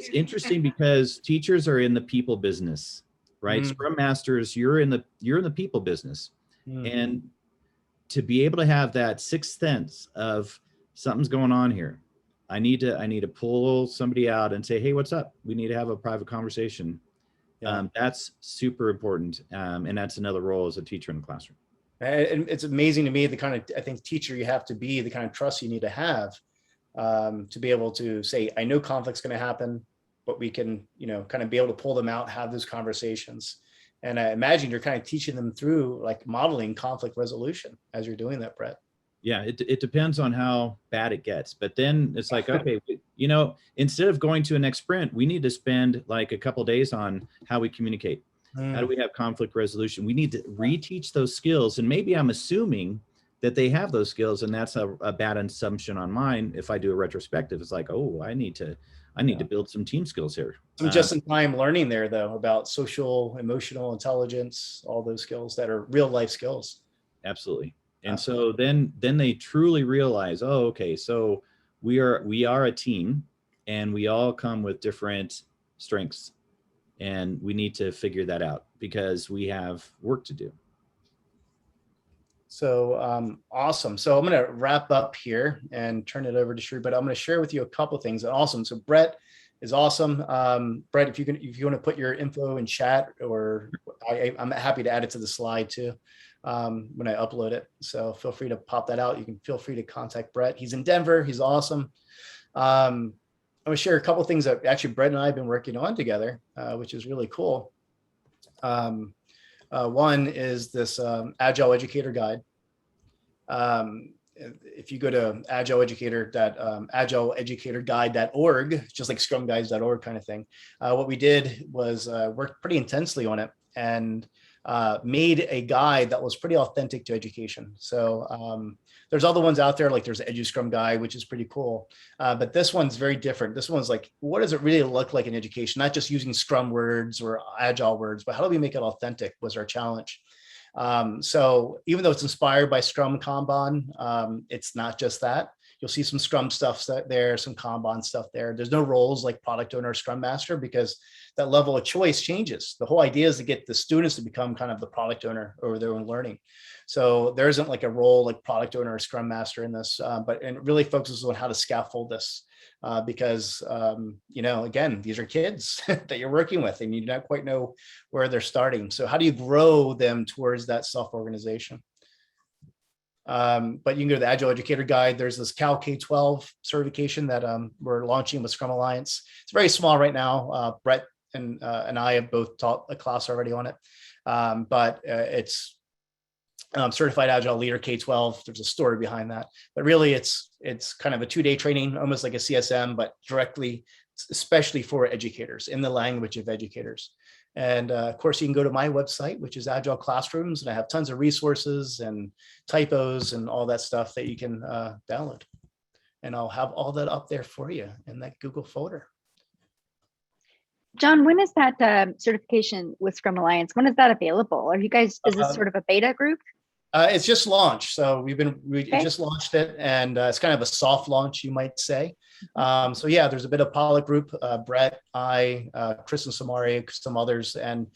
interesting because teachers are in the people business, right? Scrum masters, you're in the people business, and to be able to have that sixth sense of something's going on here. I need to pull somebody out and say, hey, what's up? We need to have a private conversation. That's super important. And that's another role as a teacher in the classroom. And it's amazing to me, the kind of, I think, teacher you have to be, the kind of trust you need to have to be able to say, I know conflict's going to happen, but we can, kind of be able to pull them out, have those conversations. And I imagine you're kind of teaching them through like modeling conflict resolution as you're doing that, Brett. Yeah, it depends on how bad it gets. But then it's like, okay, instead of going to a next sprint, we need to spend like a couple days on how we communicate. How do we have conflict resolution? We need to reteach those skills. And maybe I'm assuming that they have those skills, and that's a bad assumption on mine. If I do a retrospective, it's like, oh, I need to build some team skills here. Some just-in-time learning there, though, about social, emotional intelligence, all those skills that are real life skills. Absolutely. And so then they truly realize, oh, okay, so we are a team, and we all come with different strengths, and we need to figure that out because we have work to do. So awesome. So I'm going to wrap up here and turn it over to Sheree, but I'm going to share with you a couple of things. Awesome. So Brett is awesome. Brett, if you want to put your info in chat, or I'm happy to add it to the slide too when I upload it. So feel free to pop that out. You can feel free to contact Brett. He's in Denver. He's awesome. I'm going to share a couple of things that actually Brett and I have been working on together, which is really cool. One is this Agile Educator Guide. If you go to agileeducatorguide.org, just like scrumguides.org kind of thing, what we did was work pretty intensely on it and made a guide that was pretty authentic to education. So there's other ones out there, like there's the Edu Scrum Guide, which is pretty cool. But this one's very different. This one's like, what does it really look like in education? Not just using Scrum words or Agile words, but how do we make it authentic was our challenge. So even though it's inspired by Scrum Kanban, it's not just that. You'll see some Scrum stuff there, some Kanban stuff there. There's no roles like product owner or Scrum Master because that level of choice changes. The whole idea is to get the students to become kind of the product owner over their own learning. So there isn't like a role like product owner or Scrum Master in this, but it really focuses on how to scaffold this because, again, these are kids that you're working with and you don't quite know where they're starting. So how do you grow them towards that self-organization? But you can go to the Agile Educator Guide. There's this Cal K-12 certification that we're launching with Scrum Alliance. It's very small right now. Brett and I have both taught a class already on it, but it's Certified Agile Leader K-12. There's a story behind that, but really it's kind of a 2-day training, almost like a CSM, but directly, especially for educators in the language of educators. And of course, you can go to my website, which is Agile Classrooms, and I have tons of resources and typos and all that stuff that you can download. And I'll have all that up there for you in that Google folder. John, when is that certification with Scrum Alliance? When is that available? Are you guys, is this sort of a beta group? It's just launched. So we just launched it, and it's kind of a soft launch, you might say. So yeah, there's a bit of pilot group, Brett, I, Chris and Samari, some others, and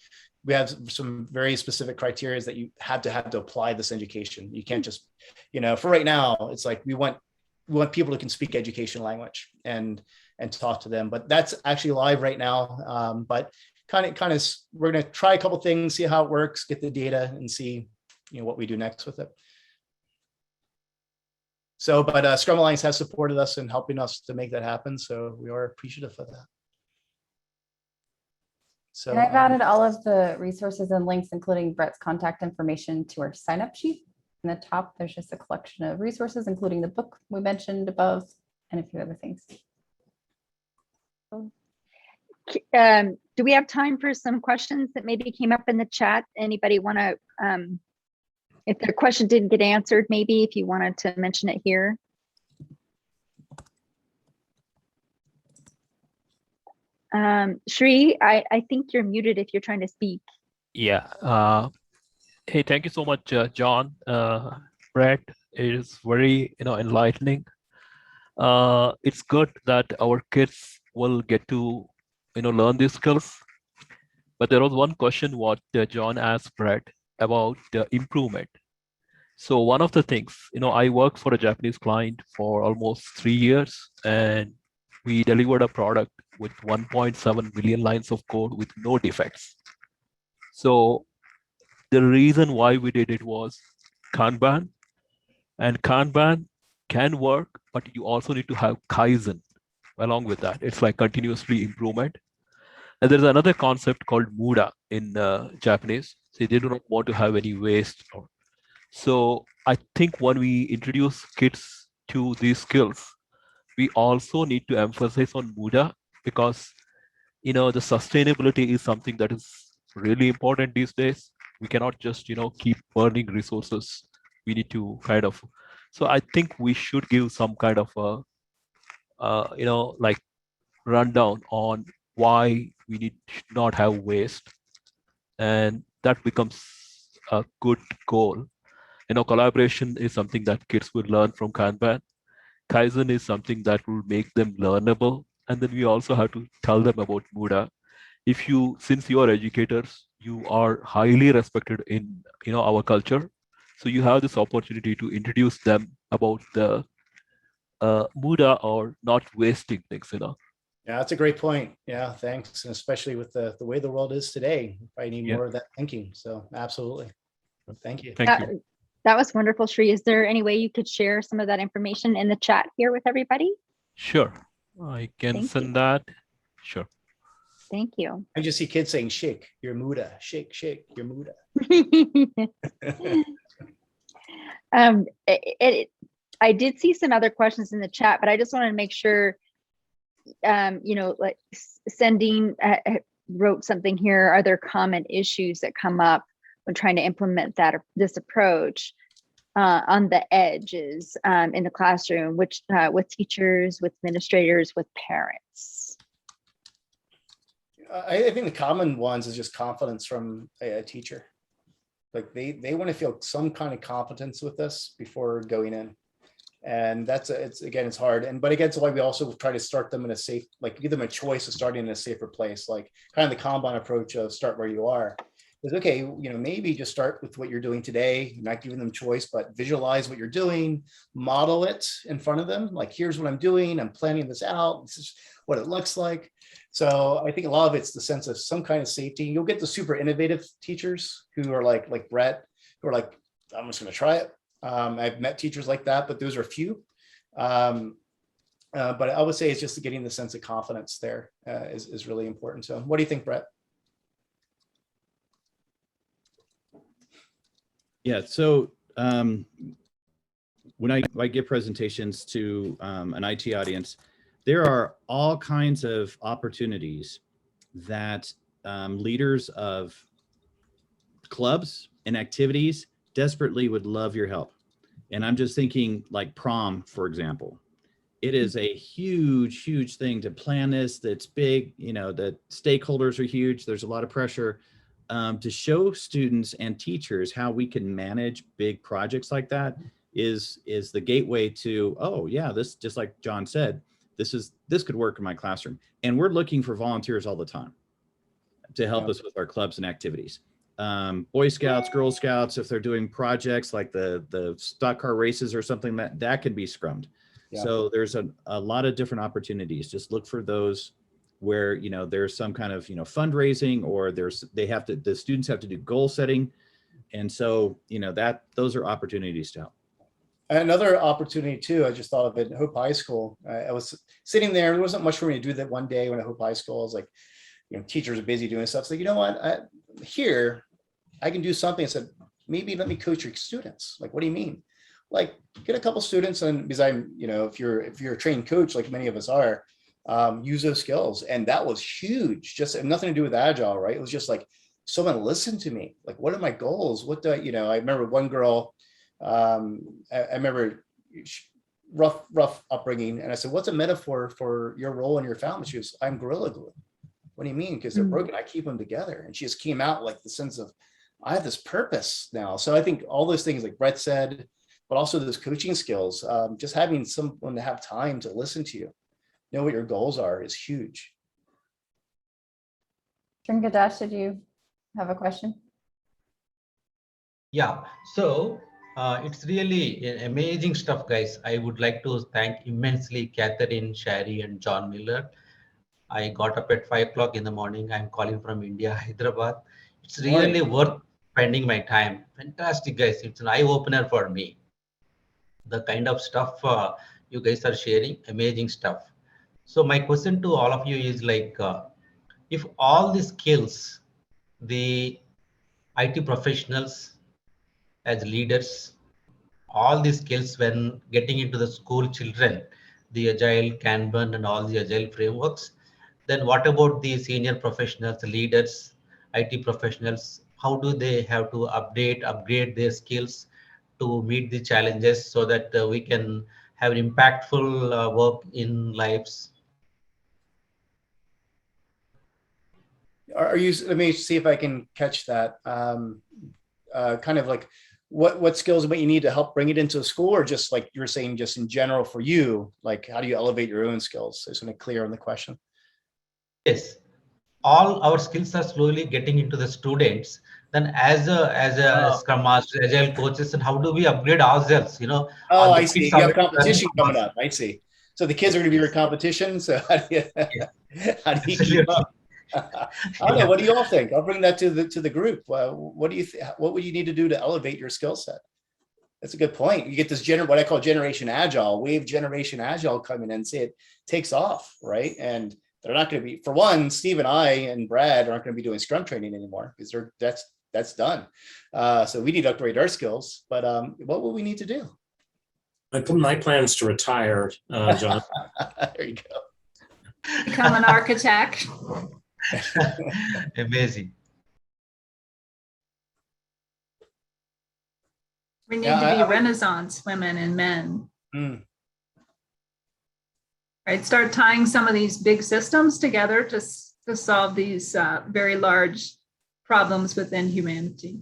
we have some very specific criteria that you have to apply this education. You can't just, for right now, it's like we want people who can speak education language and talk to them. But that's actually live right now. But kind of, we're going to try a couple things, see how it works, get the data, and see what we do next with it. So, but Scrum Alliance has supported us in helping us to make that happen. So we are appreciative of that. So and I've added all of the resources and links, including Brett's contact information, to our sign up sheet. In the top, there's just a collection of resources, including the book we mentioned above and a few other things. Do we have time for some questions that maybe came up in the chat? Anybody want to, if their question didn't get answered, maybe if you wanted to mention it here. Shri, I think you're muted if you're trying to speak. Yeah. Hey, thank you so much, John. Brett, it is very enlightening. It's good that our kids will get to learn these skills. But there was one question what John asked Brett about improvement. So one of the things, I worked for a Japanese client for almost 3 years, and we delivered a product with 1.7 million lines of code with no defects. So the reason why we did it was Kanban, and Kanban can work, but you also need to have Kaizen along with that. It's like continuously improvement. And there's another concept called Muda in Japanese. So they do not want to have any waste. So I think when we introduce kids to these skills, we also need to emphasize on Muda, because the sustainability is something that is really important these days. We cannot just keep burning resources. We need to kind of, so I think we should give some kind of a like rundown on why we should not have waste, and that becomes a good goal. Collaboration is something that kids will learn from Kanban. Kaizen is something that will make them learnable. And then we also have to tell them about Muda. Since you are educators, you are highly respected in our culture. So you have this opportunity to introduce them about the Muda, or not wasting things, Yeah, that's a great point. Yeah, thanks. And especially with the way the world is today, I need more of that thinking. So absolutely. Thank you. Thank you. That was wonderful, Shri. Is there any way you could share some of that information in the chat here with everybody? Sure. I can send that. Sure. Thank you. I just see kids saying, shake your Muda, shake your Muda. I did see some other questions in the chat, but I just wanted to make sure, like Sending wrote something here. Are there common issues that come up when trying to implement this approach on the edges in the classroom, which with teachers, with administrators, with parents? I think the common ones is just confidence from a teacher. Like they want to feel some kind of competence with this before going in. And it's hard. But again, it's why we also try to start them in a safe, like give them a choice of starting in a safer place, like kind of the Kanban approach of start where you are. Is okay, maybe just start with what you're doing today. You're not giving them choice, but visualize what you're doing, model it in front of them. Like, here's what I'm doing. I'm planning this out. This is what it looks like. So I think a lot of it's the sense of some kind of safety. You'll get the super innovative teachers who are like Brett, who are like, I'm just going to try it. I've met teachers like that, but those are few. But I would say it's just getting the sense of confidence there is really important. So what do you think, Brett? Yeah, so when I give presentations to an IT audience, there are all kinds of opportunities that leaders of clubs and activities desperately would love your help. And I'm just thinking like prom, for example. It is a huge thing to plan this. That's big, the stakeholders are huge. There's a lot of pressure. To show students and teachers how we can manage big projects like that is the gateway to, oh yeah, this, just like John said, this could work in my classroom. And we're looking for volunteers all the time. to help us with our clubs and activities. Boy Scouts, Girl Scouts, if they're doing projects like the stock car races or something, that can be scrummed. So there's a lot of different opportunities. Just look for those where, you know, there's some kind of, you know, fundraising, or the students have to do goal setting. And so, you know, those are opportunities to help. Another opportunity too, I just thought of it in Hope High School. I was sitting there wasn't much for me to do that one day when at Hope High School. I was like, you know, teachers are busy doing stuff. So, you know what, I can do something. I said, maybe let me coach your students. Like, what do you mean? Like, get a couple students, and because I'm, you know, if you're a trained coach, like many of us are, use those skills. And that was huge. Just nothing to do with Agile, right? It was just like, someone listened to me. Like, what are my goals? What do you know? I remember one girl, I remember rough upbringing. And I said, what's a metaphor for your role in your family? She goes, I'm Gorilla Glue. What do you mean? Because they're broken. I keep them together. And she just came out like the sense of, I have this purpose now. So I think all those things like Brett said, but also those coaching skills, just having someone to have time to listen to you, know what your goals are, is huge. Sringadesh, did you have a question? Yeah, so it's really amazing stuff, guys. I would like to thank immensely Catherine, Shari, and John Miller. I got up at 5 o'clock in the morning. I'm calling from India, Hyderabad. It's really worth spending my time. Fantastic, guys. It's an eye-opener for me. The kind of stuff you guys are sharing, amazing stuff. So my question to all of you is like, if all the skills, the IT professionals as leaders, all these skills when getting into the school children, the Agile, Kanban, and all the Agile frameworks, then what about the senior professionals, leaders, IT professionals? How do they have to upgrade their skills to meet the challenges so that we can have an impactful work in lives? Are you, let me see if I can catch that. Kind of like what skills, what you need to help bring it into a school, or just like you're saying, just in general for you, like how do you elevate your own skills? Is it clear on the question? Yes, all our skills are slowly getting into the students. Then as a Scrum Master, Agile coaches, and how do we upgrade ourselves? You know, oh, I see. You have competition coming up. I see. So the kids are going to be your competition. So how do you keep up? I don't know. What do you all think? I'll bring that to the group. What do you what would you need to do to elevate your skill set? That's a good point. You get this what I call Generation Agile, wave Generation Agile coming in and say it takes off, right? And they're not going to be, for one, Steve and I and Brad aren't going to be doing Scrum training anymore because that's done. So we need to upgrade our skills. But what will we need to do? My plans to retire, John. There you go. Become an architect. Amazing. We need to be Renaissance women and men. Right, start tying some of these big systems together to solve these very large problems within humanity.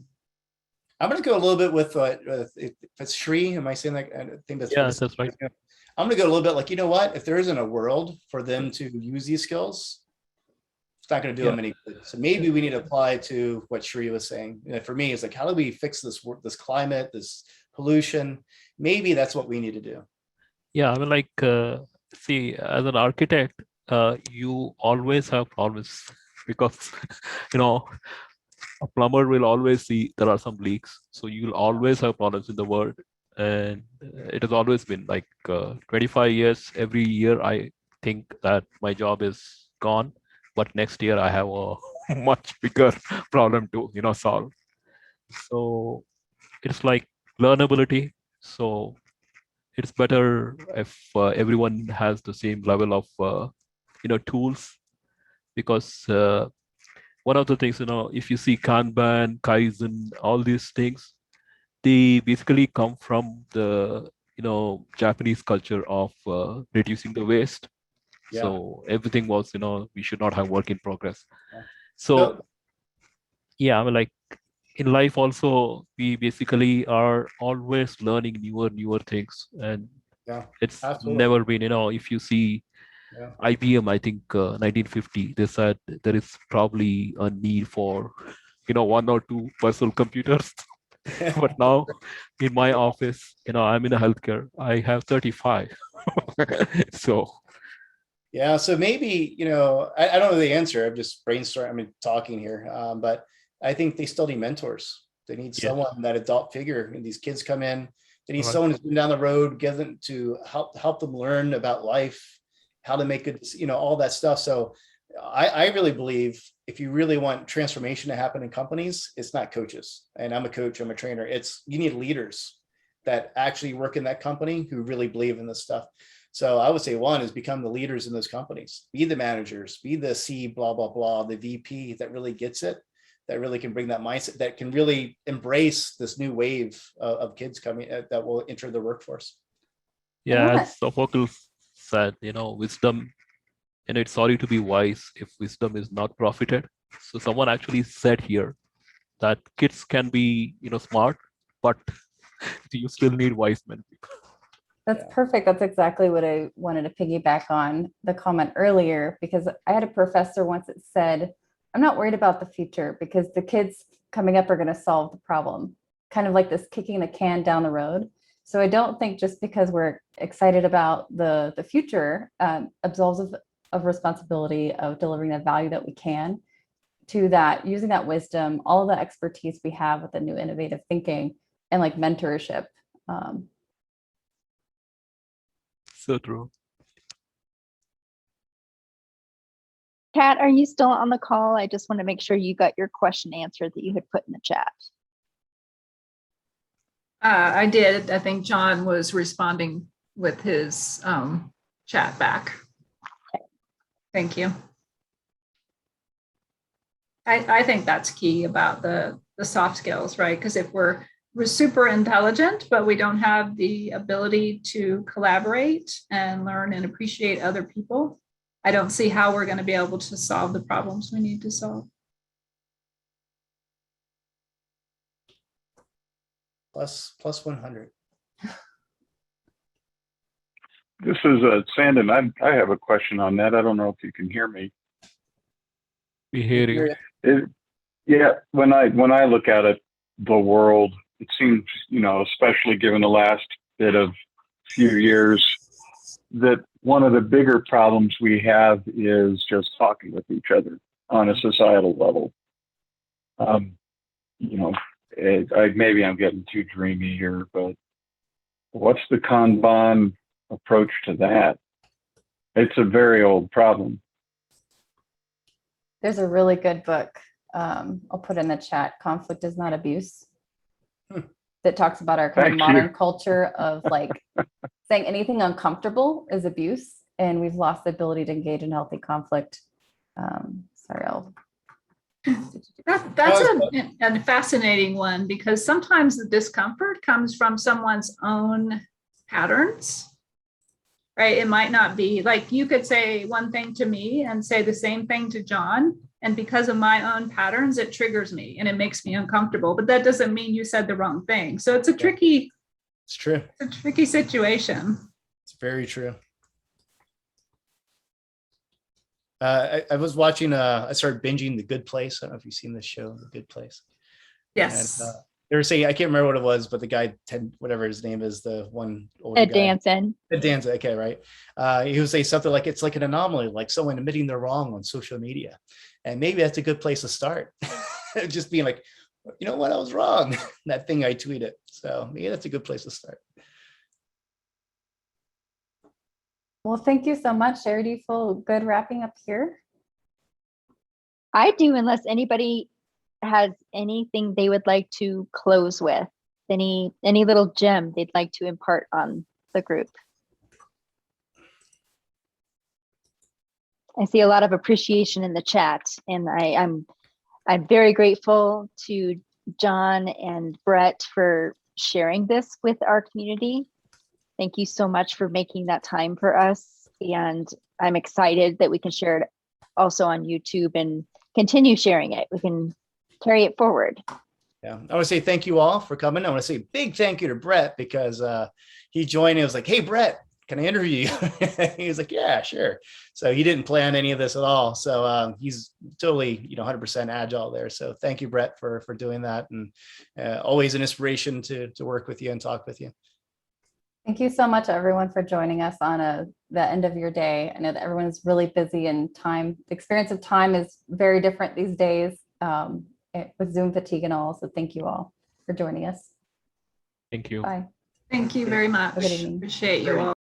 I'm going to go a little bit with if it's Shri, am I saying that? I think that's that's right. I'm going to go a little bit like, you know what, if there isn't a world for them to use these skills, it's not going to do them any good. So maybe we need to apply to what Shri was saying. You know, for me, it's like, how do we fix this climate, this pollution? Maybe that's what we need to do. Yeah, I mean, like, see, as an architect, you always have problems because, you know, a plumber will always see there are some leaks. So you'll always have problems in the world. And it has always been like 25 years, every year, I think that my job is gone. But next year I have a much bigger problem to, you know, solve. So it's like learnability. So it's better if everyone has the same level of, you know, tools, because one of the things, you know, if you see Kanban, Kaizen, all these things, they basically come from the, you know, Japanese culture of reducing the waste. Yeah. So everything was, you know, we should not have work in progress. Yeah. So yeah, I mean, like in life also, we basically are always learning newer things, and it's never been, you know, if you see IBM, I think 1950, they said there is probably a need for, 1 or 2 personal computers. But now in my office, I'm in a healthcare, I have 35. So yeah, so maybe, I don't know the answer. I'm just brainstorming, talking here. But I think they still need mentors. They need someone, that adult figure. And these kids come in, they need someone who's been down the road, give them to help them learn about life, how to make it, all that stuff. So I really believe if you really want transformation to happen in companies, it's not coaches. And I'm a coach, I'm a trainer. You need leaders that actually work in that company who really believe in this stuff. So I would say one is become the leaders in those companies, be the managers, be the C blah, blah, blah, the VP that really gets it, that really can bring that mindset, that can really embrace this new wave of kids coming that will enter the workforce. yeah, as Sophocles said, wisdom, it's sorry to be wise if wisdom is not profited. So someone actually said here that kids can be, smart, but you still need wise men. That's perfect. That's exactly what I wanted to piggyback on the comment earlier, because I had a professor once that said, I'm not worried about the future because the kids coming up are going to solve the problem. Kind of like this kicking the can down the road. So I don't think just because we're excited about the future absolves of responsibility of delivering the value that we can to that, using that wisdom, all the expertise we have with the new innovative thinking and like mentorship. So true. Kat, are you still on the call? I just want to make sure you got your question answered that you had put in the chat. I did. I think John was responding with his chat back. Thank you. I think that's key about the soft skills, right? Because if we're super intelligent, but we don't have the ability to collaborate and learn and appreciate other people, I don't see how we're going to be able to solve the problems we need to solve. Plus 100. This is Sandon. I have a question on that. I don't know if you can hear me. We hear you. Yeah, when I look at it, the world, it seems, especially given the last few years, that one of the bigger problems we have is just talking with each other on a societal level. Maybe I'm getting too dreamy here, but what's the Kanban approach to that? It's a very old problem. There's a really good book. I'll put in the chat, Conflict is Not Abuse, that talks about our kind of modern culture of like saying anything uncomfortable is abuse. And we've lost the ability to engage in healthy conflict. That's a fascinating one, because sometimes the discomfort comes from someone's own patterns, right? It might not be like you could say one thing to me and say the same thing to John. And because of my own patterns, it triggers me and it makes me uncomfortable. But that doesn't mean you said the wrong thing. So it's a tricky, it's true. It's a tricky situation. It's very true. I was watching, I started binging The Good Place. I don't know if you've seen this show, The Good Place. Yes. And, they were saying, I can't remember what it was, but the guy, Ted, whatever his name is, the one older Ed guy. Danson. Ed Danson, okay, right. He would say something like, it's like an anomaly, like someone admitting they're wrong on social media. And maybe that's a good place to start. Just being like, you know what, I was wrong. That thing I tweeted. So maybe that's a good place to start. Well, thank you so much. Sherry, do you feel good wrapping up here? I do, unless anybody has anything they would like to close with, any little gem they'd like to impart on the group. I see a lot of appreciation in the chat, and I'm very grateful to John and Brett for sharing this with our community. Thank you so much for making that time for us. And I'm excited that we can share it also on YouTube and continue sharing it. We can carry it forward. Yeah, I want to say thank you all for coming. I want to say a big thank you to Brett, because he joined. It was like, hey, Brett, can I interview you? He was like, yeah, sure. So he didn't plan any of this at all. So he's totally, 100% agile there. So thank you, Brett, for doing that. And always an inspiration to work with you and talk with you. Thank you so much, everyone, for joining us on the end of your day. I know that everyone is really busy, and the experience of time is very different these days with Zoom fatigue and all. So thank you all for joining us. Thank you. Bye. Thank you very much. Good evening. Appreciate you all.